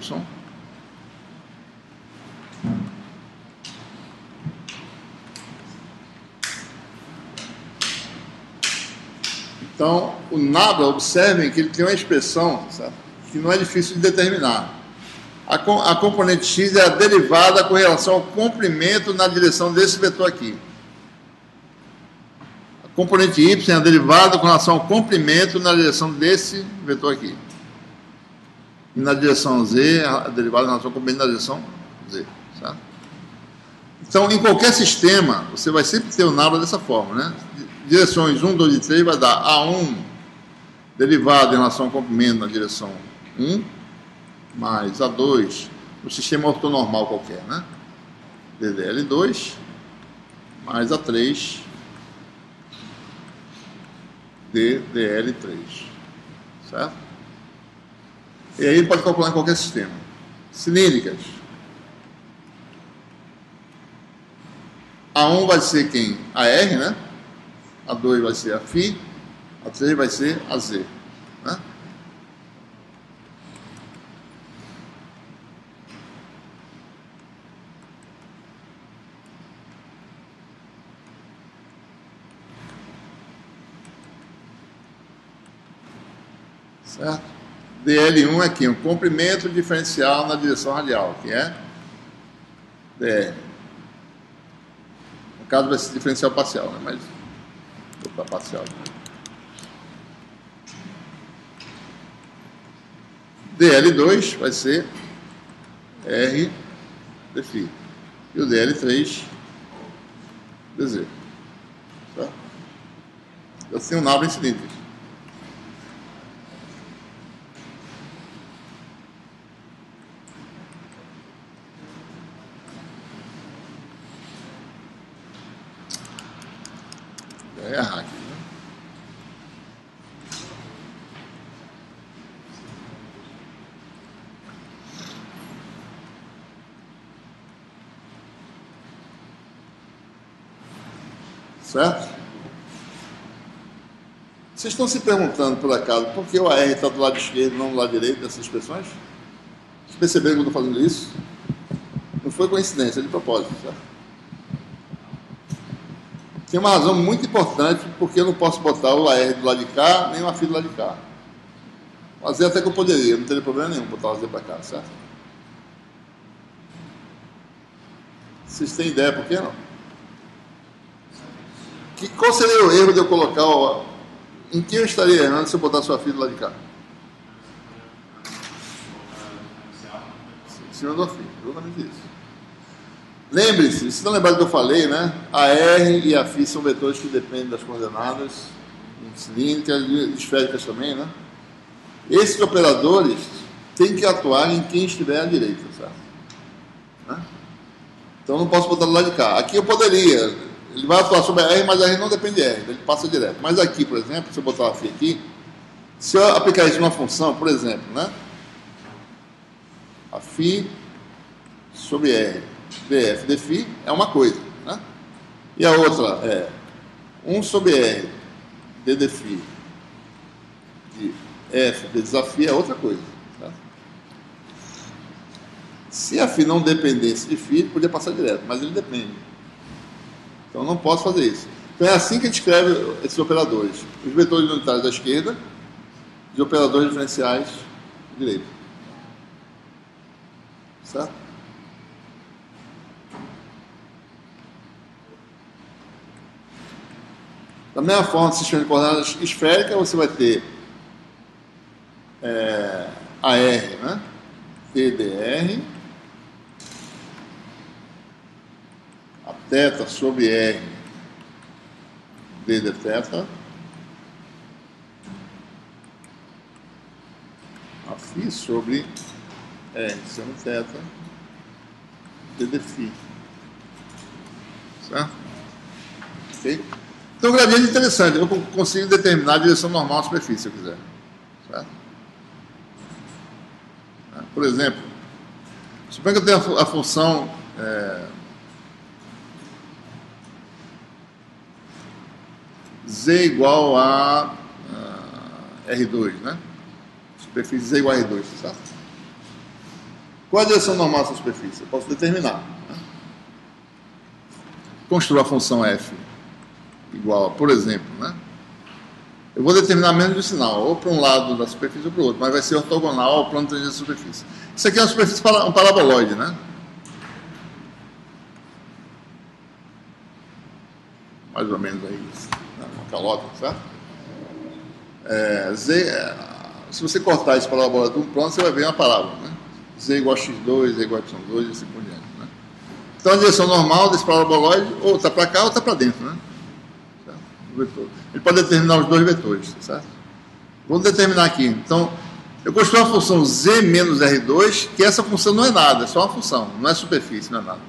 Então, o Nabla, observem que ele tem uma expressão, certo? Que não é difícil de determinar. A componente x é a derivada com relação ao comprimento na direção desse vetor aqui. A componente y é a derivada com relação ao comprimento na direção desse vetor aqui. E na direção z, a derivada com relação ao comprimento na direção z. Certo? Então, em qualquer sistema, você vai sempre ter o Nabla dessa forma, né? Direções 1, 2 e 3 vai dar A1 derivada em relação ao comprimento na direção 1, mais A2, no sistema ortonormal qualquer, né? DDL2, mais A3, DDL3, certo? E aí ele pode calcular em qualquer sistema. Cilíndricas. A1 vai ser quem? AR, né? A2 vai ser a φ, A3 vai ser a Z, né? Certo? DL1 é aqui, um comprimento diferencial na direção radial, que é DR. No caso vai ser diferencial parcial, né? Mas vou botar parcial. DL2 vai ser R dφ. E o DL3 dz. Certo? Eu tenho um Nabla em cilíndricos. Errar aqui, né? Certo? Vocês estão se perguntando, por acaso, por que o AR está do lado esquerdo e não do lado direito dessas expressões? Vocês perceberam que eu estou fazendo isso? Não foi coincidência, é de propósito, certo? Tem uma razão muito importante porque eu não posso botar o AR do lado de cá, nem o AFI do lado de cá. O AZ até que eu poderia, não teria problema nenhum botar o AZ para cá, certo? Vocês têm ideia por que não? Qual seria o erro de eu colocar o... Em que eu estaria errando se eu botasse o AFI do lado de cá? Em cima do AFI, exatamente isso. Lembre-se, se não lembrar do que eu falei, né? A R e a φ são vetores que dependem das coordenadas cilíndricas e esféricas também, né? Esses operadores têm que atuar em quem estiver à direita, certo? Né? Então eu não posso botar do lado de cá. Aqui eu poderia, ele vai atuar sobre a R, mas a R não depende de R, ele passa direto. Mas aqui, por exemplo, se eu botar a φ aqui, se eu aplicar isso numa função, por exemplo, né? A φ sobre R, df de φ é uma coisa, né? E a outra é 1 sobre R, d de φ de f vezes a φ é outra coisa. Tá? Se a φ não dependesse de φ, podia passar direto, mas ele depende. Então eu não posso fazer isso. Então é assim que a gente escreve esses operadores. Os vetores unitários da esquerda e os operadores diferenciais da direita. Certo? Da mesma forma, no sistema de coordenadas esférica, você vai ter a R, né? TDR, a θ sobre R, D de θ, a φ sobre R seno θ, D de φ. Certo? Ok? Então, o gradiente é interessante. Eu consigo determinar a direção normal à superfície, se eu quiser. Certo? Por exemplo, suponha que eu tenho a função z igual a R2, né? Superfície z igual a R2, certo? Qual a direção normal dessa superfície? Eu posso determinar. Né? Construa a função f igual a, por exemplo, né? Eu vou determinar menos de sinal, ou para um lado da superfície ou para o outro, mas vai ser ortogonal ao plano tangente da superfície. Isso aqui é uma superfície, um paraboloide, né? Mais ou menos aí, uma calota, certo? Se você cortar esse paraboloide de um plano, você vai ver uma parábola, né? Z igual a x2, Z igual a y2 e assim por diante, né? Então a direção normal desse paraboloide ou está para cá ou está para dentro, né? Ele pode determinar os dois vetores, certo? Vamos determinar aqui. Então, eu construí uma função z menos R2, que essa função não é nada, é só uma função, não é superfície, não é nada.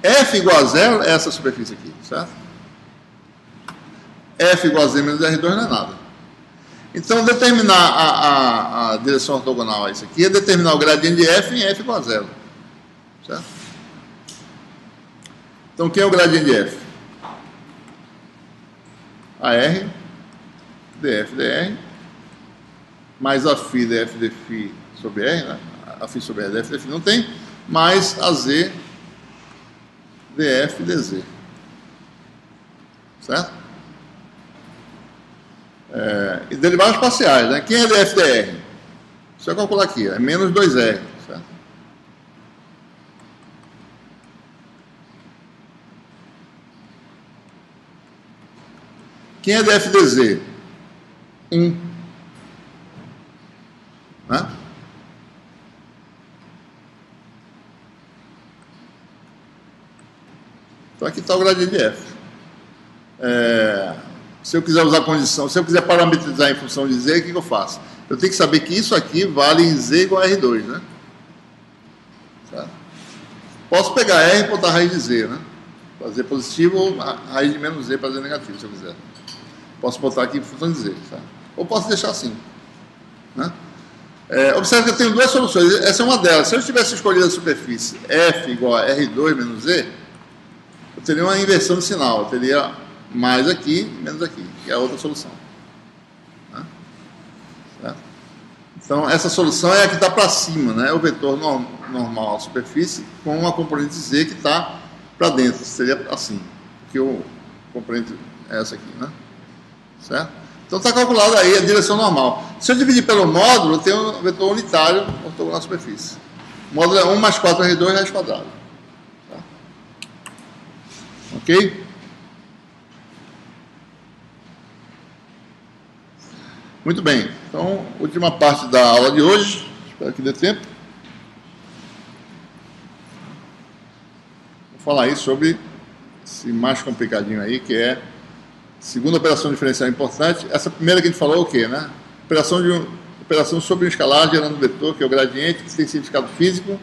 F igual a zero é essa superfície aqui, certo? F igual a z menos R2 não é nada. Então, determinar a direção ortogonal a isso aqui é determinar o gradiente de F em F igual a zero, certo? Então, quem é o gradiente de F? A R, df dr, mais a φ df dφ sobre R, né? A φ sobre R df dφ não tem, mais a z df dz. Certo? E derivadas parciais, né? Quem é df dr? Só calcular aqui, é menos 2R. Certo? Quem é df dz? 1. Né? Então aqui está o gradiente de f. Se eu quiser usar condição, se eu quiser parametrizar em função de z, o que eu faço? Eu tenho que saber que isso aqui vale em z igual a R2, né? Certo? Posso pegar R e botar a raiz de z, né? Para z positivo ou a raiz de menos z para z negativo, se eu quiser. Posso botar aqui em função de z, tá? Ou posso deixar assim, né? Observe que eu tenho duas soluções. Essa é uma delas. Se eu tivesse escolhido a superfície f igual a R2 menos z, eu teria uma inversão de sinal. Eu teria mais aqui, menos aqui, que é a outra solução. Né? Certo? Então, essa solução é a que está para cima, né? O vetor normal à superfície com uma componente z que está para dentro. Seria assim, porque o componente é essa aqui, né? Certo? Então está calculado aí a direção normal. Se eu dividir pelo módulo, eu tenho um vetor unitário ortogonal à superfície. O módulo é 1 mais 4R2 raiz quadrada. Tá? Ok? Muito bem. Então, última parte da aula de hoje. Espero que dê tempo. Vou falar aí sobre esse mais complicadinho aí, que é segunda operação diferencial importante. Essa primeira que a gente falou é o quê, né? Operação sobre um escalar gerando vetor, que é o gradiente, que tem significado físico.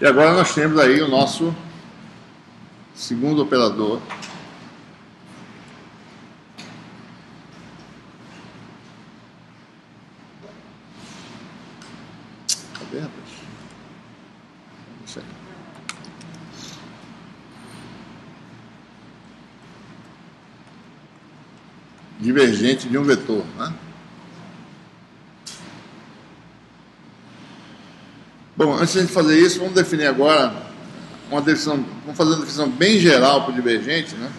E agora nós temos aí o nosso segundo operador cadê, rapaz? Deixa aqui. Divergente de um vetor, né? Bom, antes de a gente fazer isso, vamos definir agora uma definição, vamos fazer uma definição bem geral para o divergente, né?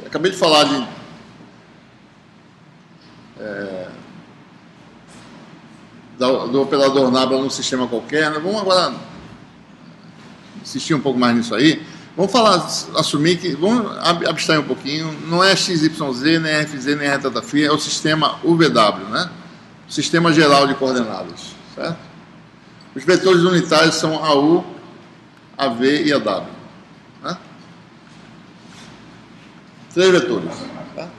Acabei de falar do operador nabla num sistema qualquer, né? Vamos agora insistir um pouco mais nisso aí. Vamos assumir que, vamos abstrair um pouquinho, não é XYZ, nem RFZ, nem RθΦ, é o sistema UVW, né? O sistema geral de coordenadas, certo? Os vetores unitários são AU, AV e AW, né? 3 vetores, tá?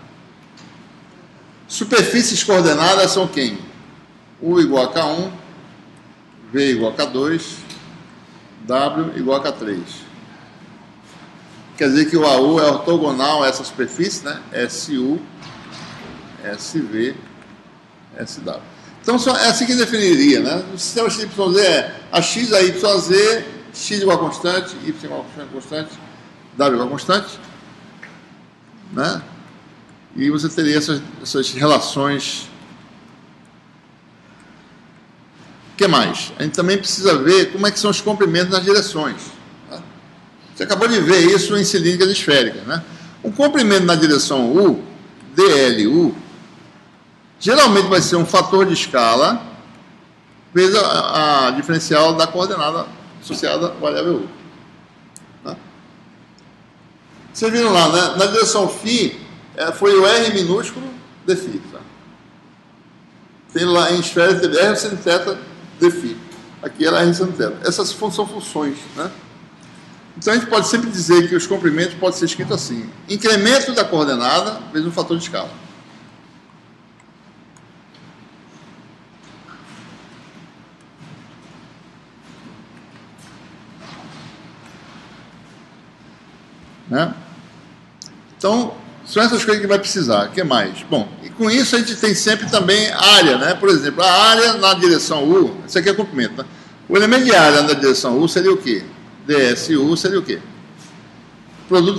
Superfícies coordenadas são quem? U igual a K1, V igual a K2, W igual a K3. Quer dizer que o AU é ortogonal a essa superfície, né? SU, SV, SW. Então, é assim que definiria, né? O sistema XYZ é a X, a YZ, X igual a constante, Y igual a constante, W igual a constante, né? E você teria essas relações. O que mais? A gente também precisa ver como é que são os comprimentos nas direções. Você acabou de ver isso em cilíndricas esféricas, né? Um comprimento na direção U, DLU, geralmente vai ser um fator de escala vezes a diferencial da coordenada associada à variável U. Né? Vocês viram lá, né? Na direção φ, foi o R minúsculo de φ. Tá? Tem lá em esfera R seno θ de φ. Aqui era R seno θ. Essas são funções, né? Então a gente pode sempre dizer que os comprimentos podem ser escritos assim: incremento da coordenada vezes um fator de escala. Né? Então, são essas coisas que vai precisar. O que mais? Bom, e com isso a gente tem sempre também área, né? Por exemplo, a área na direção U, isso aqui é comprimento, né? O elemento de área na direção U seria o quê? DSU seria o quê? Produto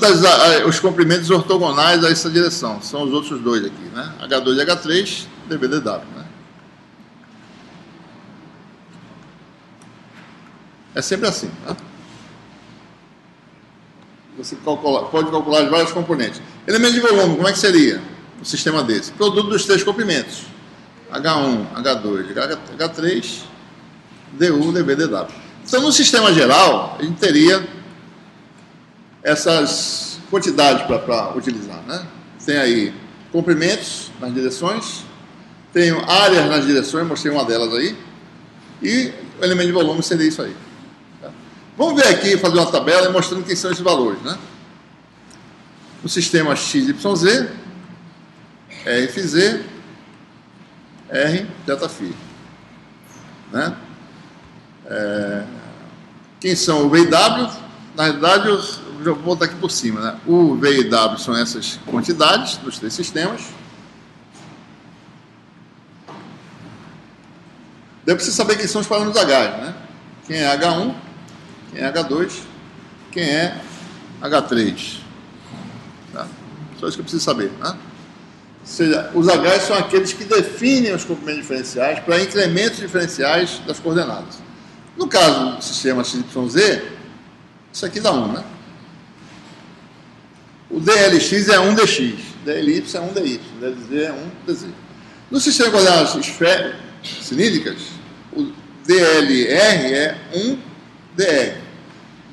os comprimentos ortogonais a essa direção. São os outros dois aqui, né? H2 e H3, dVdW, né? É sempre assim, tá? Você pode calcular as várias componentes. Elemento de volume, como é que seria um sistema desse? Produto dos 3 comprimentos. H1, H2, H3, DU, dVdW. Então, no sistema geral, a gente teria essas quantidades para utilizar, né? Tem aí comprimentos nas direções, tenho áreas nas direções, mostrei uma delas aí, e o elemento de volume seria isso aí. Tá? Vamos ver aqui, fazer uma tabela mostrando quem são esses valores, né? No sistema XYZ, RFZ, R, θφ. Né? Quem são o V e W? Na realidade, eu vou botar aqui por cima, né? O V e W são essas quantidades dos 3 sistemas. Daí precisa saber quem são os parâmetros H, né? Quem é H1, quem é H2, quem é H3. Tá? Só isso que eu preciso saber, né? Ou seja, os H são aqueles que definem os comprimentos diferenciais para incrementos diferenciais das coordenadas. No caso do sistema XYZ, isso aqui dá 1, né? O DLX é 1 dx, DLY é 1 dy, DLZ é 1 dz. No sistema de coordenadas cilíndricas, o DLR é 1 dr,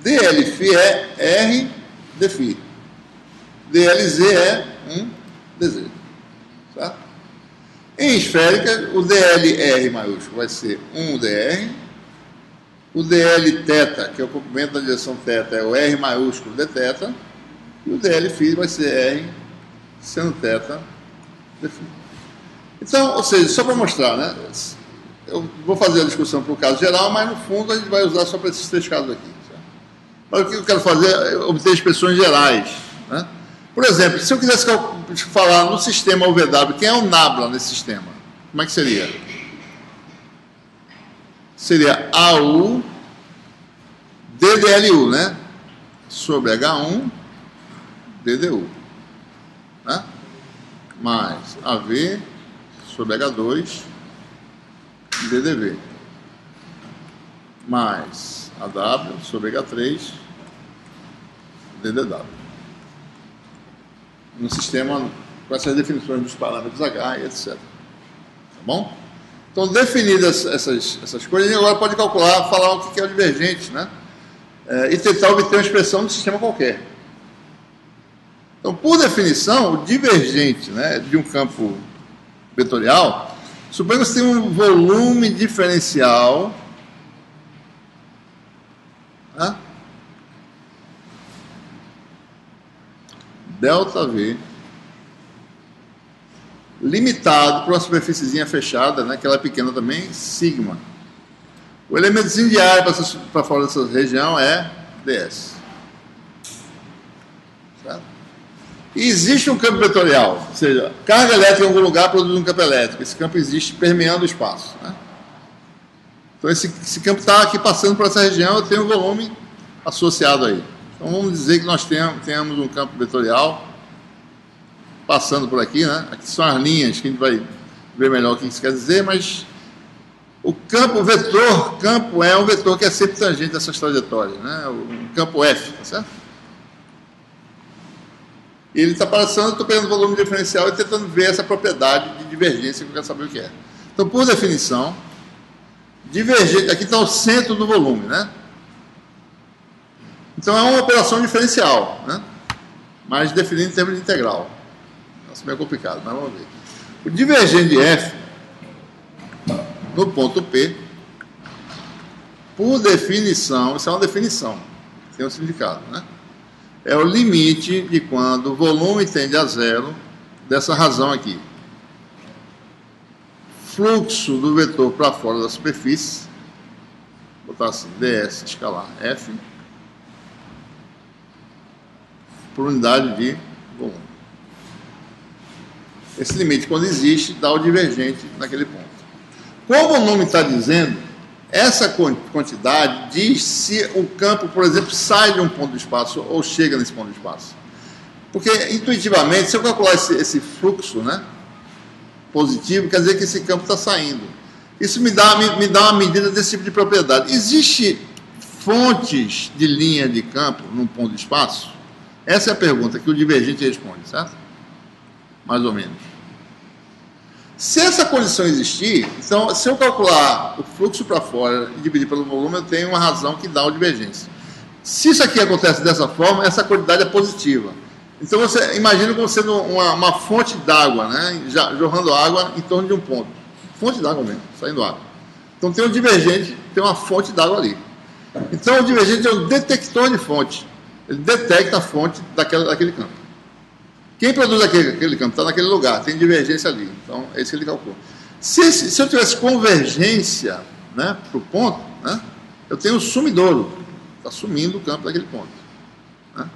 DLφ é R dφ, DLZ é 1 dz. Certo? Em esférica, o DLR maiúsculo vai ser 1 dr, o dl θ, que é o comprimento da direção θ, é o R maiúsculo dθ, e o dl φ vai ser R seno θ dφ. Então, ou seja, só para mostrar, né? eu vou fazer a discussão para o caso geral, mas no fundo a gente vai usar só para esses 3 casos aqui. Certo? Mas o que eu quero fazer é obter expressões gerais. Né? Por exemplo, se eu quisesse falar no sistema UVW, quem é o nabla nesse sistema? Como é que seria? Seria AU DDLU, né? Sobre H1 DDU. Né? Mais AV sobre H2 DDV. Mais AW sobre H3 DDW. No sistema com essas definições dos parâmetros H e etc. Tá bom? Então, definidas essas coisas, a gente agora pode calcular, falar o que é o divergente, né? E tentar obter uma expressão de sistema qualquer. Então, por definição, o divergente, né, de um campo vetorial, suponha que você tem um volume diferencial, né, ΔV, limitado por uma superfíciezinha fechada, né, que ela é pequena também, sigma. O elementozinho de área para fora dessa região é ds. Certo? E existe um campo vetorial, ou seja, carga elétrica em algum lugar produz um campo elétrico. Esse campo existe permeando o espaço. Né? Então, esse campo está aqui passando por essa região, eu tenho um volume associado aí. Então, vamos dizer que nós tenhamos um campo vetorial passando por aqui, né? Aqui são as linhas que a gente vai ver melhor o que isso quer dizer, mas o campo vetor, campo é um vetor que é sempre tangente dessas trajetórias, né? O campo F, tá certo? E ele está passando, eu estou pegando o volume diferencial e tentando ver essa propriedade de divergência que eu quero saber o que é. Então, por definição, divergente, aqui está o centro do volume, né? Então, é uma operação diferencial, né? Mas definida em termos de integral. Nossa, meio complicado, mas vamos ver. O divergente de F, no ponto P, por definição, isso é uma definição, tem um significado, né? É o limite de quando o volume tende a zero, dessa razão aqui. Fluxo do vetor para fora da superfície, vou botar assim, ds escalar F, por unidade de volume. Esse limite, quando existe, dá o divergente naquele ponto. Como o nome está dizendo, essa quantidade diz se o campo, por exemplo, sai de um ponto do espaço ou chega nesse ponto do espaço. Porque, intuitivamente, se eu calcular esse fluxo, né, positivo, quer dizer que esse campo está saindo. Isso me dá uma medida desse tipo de propriedade. Existe fontes de linha de campo num ponto de espaço? Essa é a pergunta que o divergente responde, certo? Mais ou menos. Se essa condição existir, então, se eu calcular o fluxo para fora e dividir pelo volume, eu tenho uma razão que dá o divergência. Se isso aqui acontece dessa forma, essa quantidade é positiva. Então, você imagina como sendo uma fonte d'água, né, jorrando água em torno de um ponto. Fonte d'água mesmo, saindo água. Então, tem um divergente, tem uma fonte d'água ali. Então, o divergente é um detector de fonte. Ele detecta a fonte daquele campo. Quem produz aquele campo está naquele lugar, tem divergência ali. Então, é isso que ele calcula. Se eu tivesse convergência, né, para o ponto, né, eu tenho o sumidouro. Está sumindo o campo daquele ponto. Né?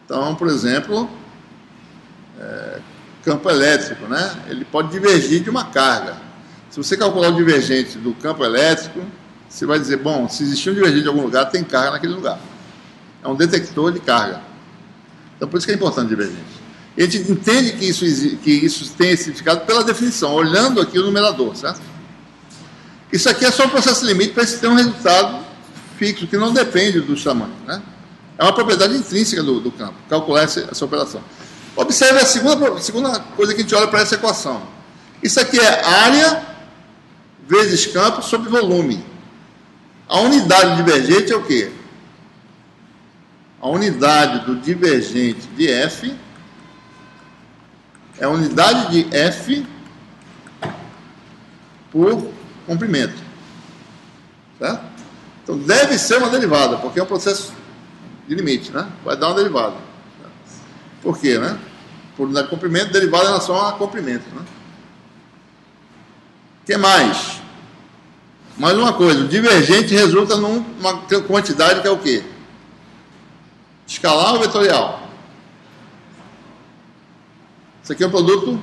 Então, por exemplo, campo elétrico, né, ele pode divergir de uma carga. Se você calcular o divergente do campo elétrico, você vai dizer, bom, se existir um divergente em algum lugar, tem carga naquele lugar. É um detector de carga. Então, por isso que é importante o divergente. E a gente entende que isso tem esse significado pela definição, olhando aqui o numerador, certo? Isso aqui é só um processo limite para ter um resultado fixo, que não depende dos tamanhos, né? É uma propriedade intrínseca do campo, calcular essa operação. Observe a segunda coisa que a gente olha para essa equação. Isso aqui é área vezes campo sobre volume. A unidade divergente é o quê? A unidade do divergente de F é a unidade de F por comprimento. Certo? Então, deve ser uma derivada, porque é um processo de limite, né? Vai dar uma derivada. Por quê, né? Por unidade de comprimento, derivada em relação a comprimento, né? que mais? Mais uma coisa, o divergente resulta numa quantidade que é o quê? Escalar ou vetorial? Isso aqui é um produto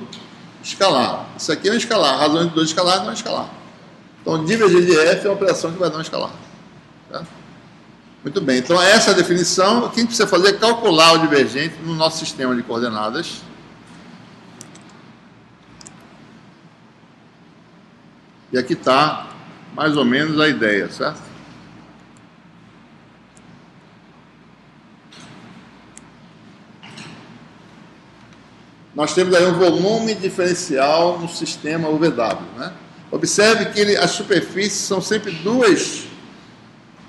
escalar. Isso aqui é um escalar. A razão de dois escalar não é escalar. Então, divergente de F é uma operação que vai dar um escalar. Tá? Muito bem. Então, essa é a definição. O que a gente precisa fazer é calcular o divergente no nosso sistema de coordenadas. E aqui está mais ou menos a ideia, certo? Nós temos aí um volume diferencial no sistema UVW, né? Observe que as superfícies são sempre duas,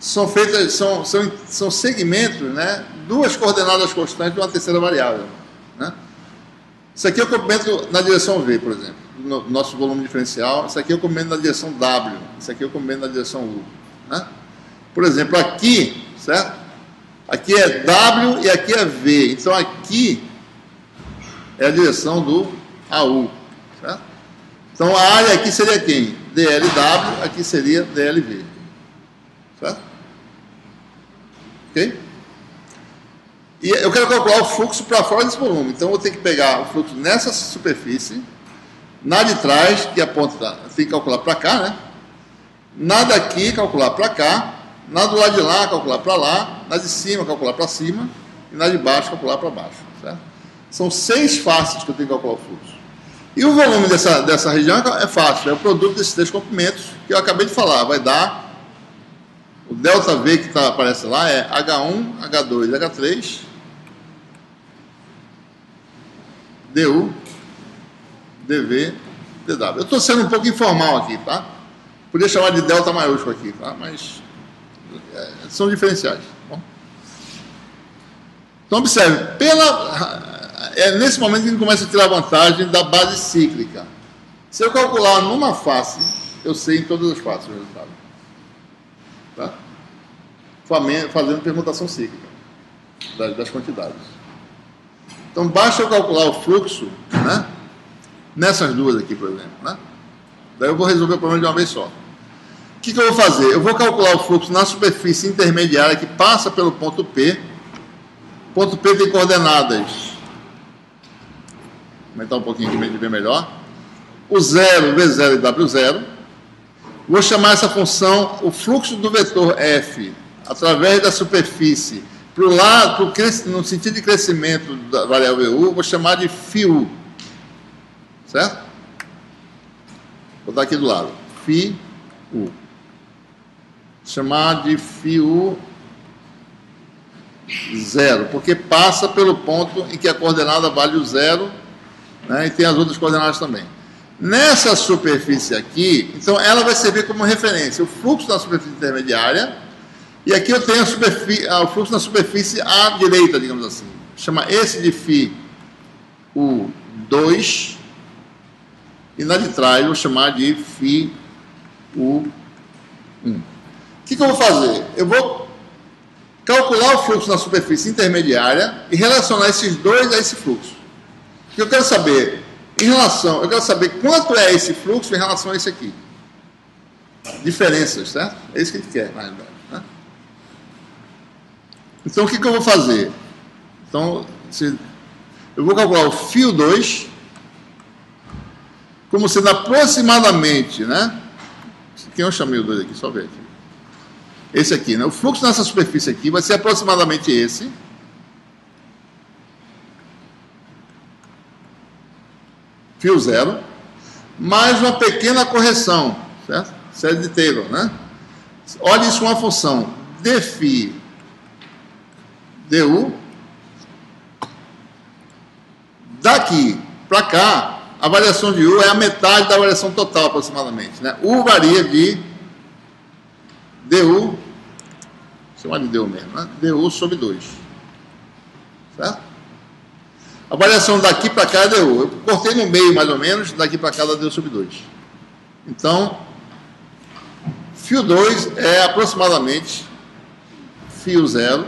são segmentos, né? Duas coordenadas constantes de uma terceira variável, né? Isso aqui é o comprimento na direção V, por exemplo, no nosso volume diferencial. Isso aqui é o comprimento na direção W, isso aqui é o comprimento na direção U, né? Por exemplo, aqui, certo? Aqui é W e aqui é V. Então aqui é a direção do AU, certo? Então a área aqui seria quem? DLW, aqui seria DLV, certo? Ok? E eu quero calcular o fluxo para fora desse volume, então eu vou ter que pegar o fluxo nessa superfície, na de trás, que aponta, tem que calcular para cá, né? Na daqui, calcular para cá, na do lado de lá, calcular para lá, na de cima, calcular para cima, e na de baixo, calcular para baixo, certo? São 6 faces que eu tenho que calcular o fluxo. E o volume dessa região é fácil, é o produto desses 3 comprimentos que eu acabei de falar. Vai dar, o ΔV que aparece lá é H1, H2, H3, DU, DV, DW. Eu estou sendo um pouco informal aqui, tá? Podia chamar de delta maiúsculo aqui, tá? Mas são diferenciais. Tá bom? Então, observe, é nesse momento que a gente começa a tirar vantagem da base cíclica. Se eu calcular numa face, eu sei em todas as faces o resultado. Tá? Fazendo permutação cíclica das quantidades. Então, basta eu calcular o fluxo, né? Nessas duas aqui, por exemplo, né? Daí eu vou resolver o problema de uma vez só. O que eu vou fazer? Eu vou calcular o fluxo na superfície intermediária que passa pelo ponto P. O ponto P tem coordenadas. Vou aumentar um pouquinho aqui de ver melhor. O 0, V0 e W0. Vou chamar essa função o fluxo do vetor F através da superfície para o lado, no sentido de crescimento da variável U, vou chamar de φU. Certo? Vou dar aqui do lado. φU. Chamar de φU 0, porque passa pelo ponto em que a coordenada vale o 0, né, e tem as outras coordenadas também. Nessa superfície aqui, então ela vai servir como referência o fluxo na superfície intermediária, e aqui eu tenho o fluxo na superfície à direita, digamos assim. Chama esse de φU 2, e na de trás eu vou chamar de φU 1. O que eu vou fazer? Eu vou calcular o fluxo na superfície intermediária e relacionar esses dois a esse fluxo. O que eu quero saber? Eu quero saber quanto é esse fluxo em relação a esse aqui. Diferenças, certo? É isso que a gente quer, na realidade, né? Então, o que eu vou fazer? Então, eu vou calcular o φ 2 como sendo aproximadamente, né? Quem eu chamei o 2 aqui? Só ver aqui. Esse aqui, né? O fluxo nessa superfície aqui vai ser aproximadamente esse. φ 0, mais uma pequena correção, certo? Série de Taylor, né? Olha isso, uma função dφ du. Daqui para cá, a variação de U é a metade da variação total, aproximadamente, né? U varia de du, vou chamar de du mesmo, né? Du sobre 2, certo? A variação daqui para cá é du. Eu cortei no meio, mais ou menos, daqui para cá dá du sobre 2. Então, φ 2 é aproximadamente φ 0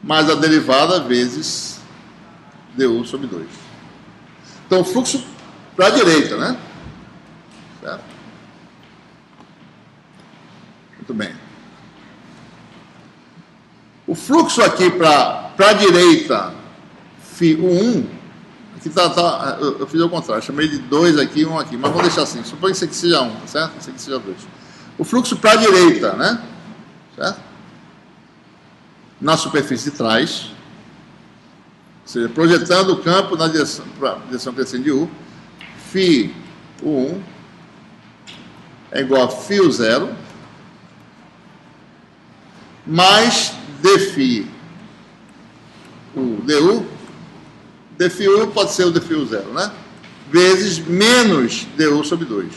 mais a derivada vezes du sobre 2. Então, o fluxo para a direita, né? Certo? Muito bem. O fluxo aqui para a direita, φ1, aqui eu fiz ao contrário, chamei de 2 aqui e 1 aqui, mas vou deixar assim, suponho que isso aqui seja 1, tá certo? Isso aqui seja 2. O fluxo para a direita, né? Certo? Na superfície de trás, ou seja, projetando o campo na direção crescente de U, φ1 é igual a φ0 mais dφ du, dφ pode ser o dφ0, né? Vezes menos du sobre 2.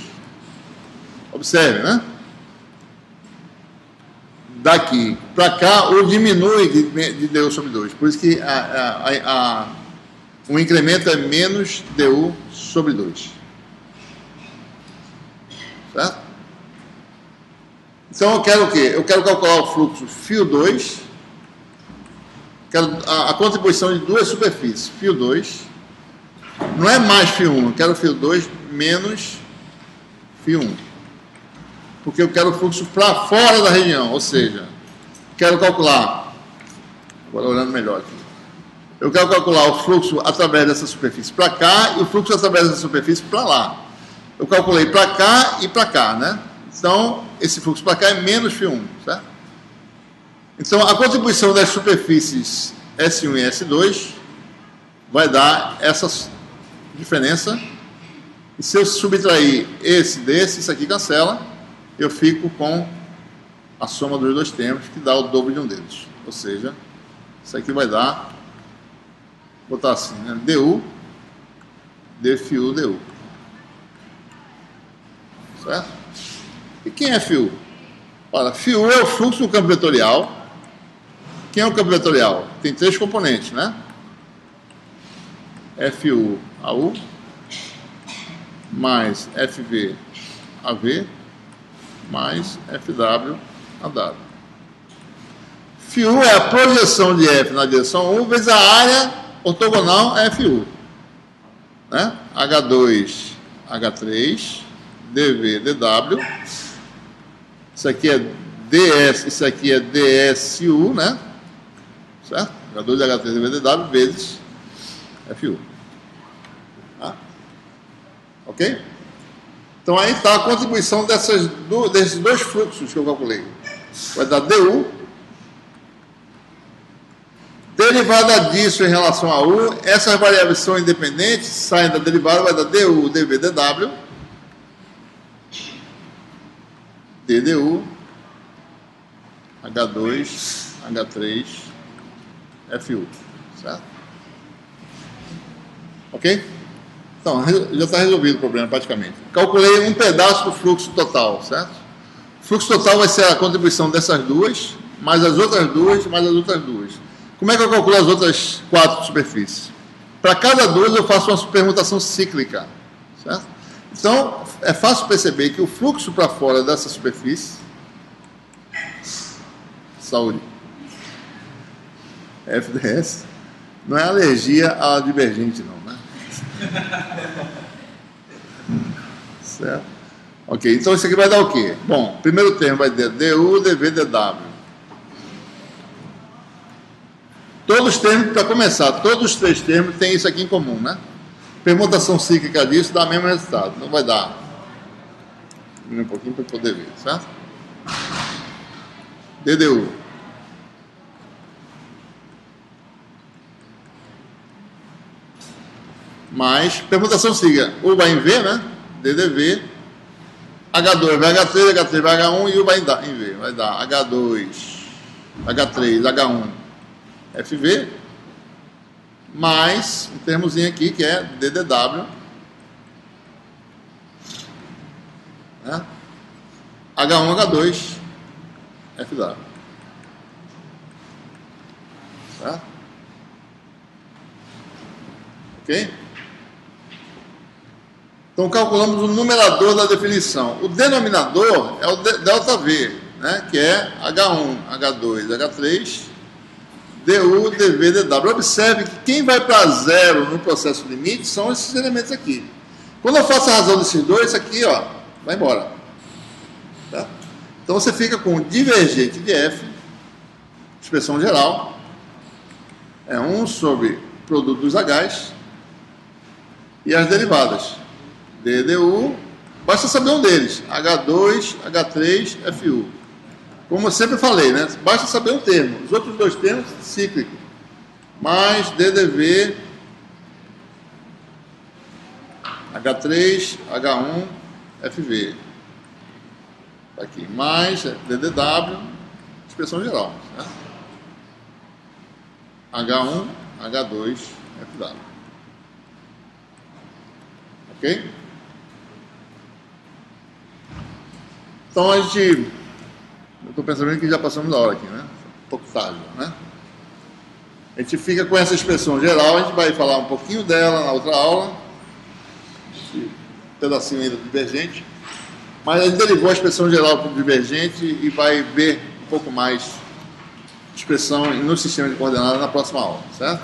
Observe, né? Daqui para cá, o diminui de du sobre 2. Por isso que o incremento é menos du sobre 2. Certo? Então eu quero o quê? Eu quero calcular o fluxo φ2, quero a contribuição de duas superfícies, φ2, não é mais φ1, eu quero φ2 menos φ1. Porque eu quero o fluxo para fora da região, ou seja, quero calcular, agora olhando melhor aqui, eu quero calcular o fluxo através dessa superfície para cá e o fluxo através dessa superfície para lá. Eu calculei para cá e para cá, né? Então, esse fluxo para cá é menos φ1, certo? Então, a contribuição das superfícies S1 e S2 vai dar essa diferença. E se eu subtrair esse desse, isso aqui cancela. Eu fico com a soma dos dois termos, que dá o dobro de um deles. Ou seja, isso aqui vai dar, vou botar assim, né? du, dφu, du. Certo? E quem é φu? Olha, φu é o fluxo do campo vetorial. Quem é o campo vetorial? Tem três componentes, né? FU AU mais FV AV mais FW AW. φu é a projeção de F na direção 1 vezes a área ortogonal a FU. Né? H2, H3, dV, DW. Isso aqui é DS, isso aqui é DSU, né? Certo? H2, H3, dV, DW vezes FU. Tá? Ok? Então aí está a contribuição desses dois fluxos que eu calculei. Vai dar du. Derivada disso em relação a U, essas variáveis são independentes, saem da derivada, vai dar du, dv, dw. ddu, H2, H3, FU. Certo? Ok? Então, já está resolvido o problema praticamente. Calculei um pedaço do fluxo total, certo? O fluxo total vai ser a contribuição dessas duas, mais as outras duas, mais as outras duas. Como é que eu calculo as outras 4 superfícies? Para cada duas eu faço uma permutação cíclica, certo? Então, é fácil perceber que o fluxo para fora dessa superfície, saúde, FDS, não é alergia à divergente, não, né? Certo? Ok, então isso aqui vai dar o quê? Bom, primeiro termo vai dar du, dv, dw. Todos os termos, para começar, todos os três termos têm isso aqui em comum, né? Permutação cíclica disso dá o mesmo resultado. Então vai dar um pouquinho para poder ver, certo? ddu mais permutação cíclica, U vai em V, né? ddv, H2 vai H3, H3 vai H1 e U vai em V. Vai dar H2, H3, H1, FV, mais um termozinho aqui que é ddw, né? H1, H2, FW. Certo? Ok? Então, calculamos o numerador da definição. O denominador é o ΔV, né? Que é H1, H2, H3, du, dv, dw. Observe que quem vai para zero no processo limite são esses elementos aqui. Quando eu faço a razão desses dois, isso aqui, ó, vai embora. Tá? Então você fica com o divergente de f, expressão geral, é 1 sobre produto dos H's e as derivadas. DDU, basta saber um deles, H2, H3, FU. Como eu sempre falei, né? Basta saber um termo. Os outros dois termos, cíclico. Mais DDV, H3, H1, FV. Aqui, mais DDW, expressão geral. Né? H1, H2, FW. Ok? Então a gente... Eu estou pensando que já passamos da hora aqui, né? Um pouco tarde, né? A gente fica com essa expressão geral, a gente vai falar um pouquinho dela na outra aula. Esse pedacinho ainda divergente. Mas a gente derivou a expressão geral para o divergente e vai ver um pouco mais de expressão no sistema de coordenadas na próxima aula, certo?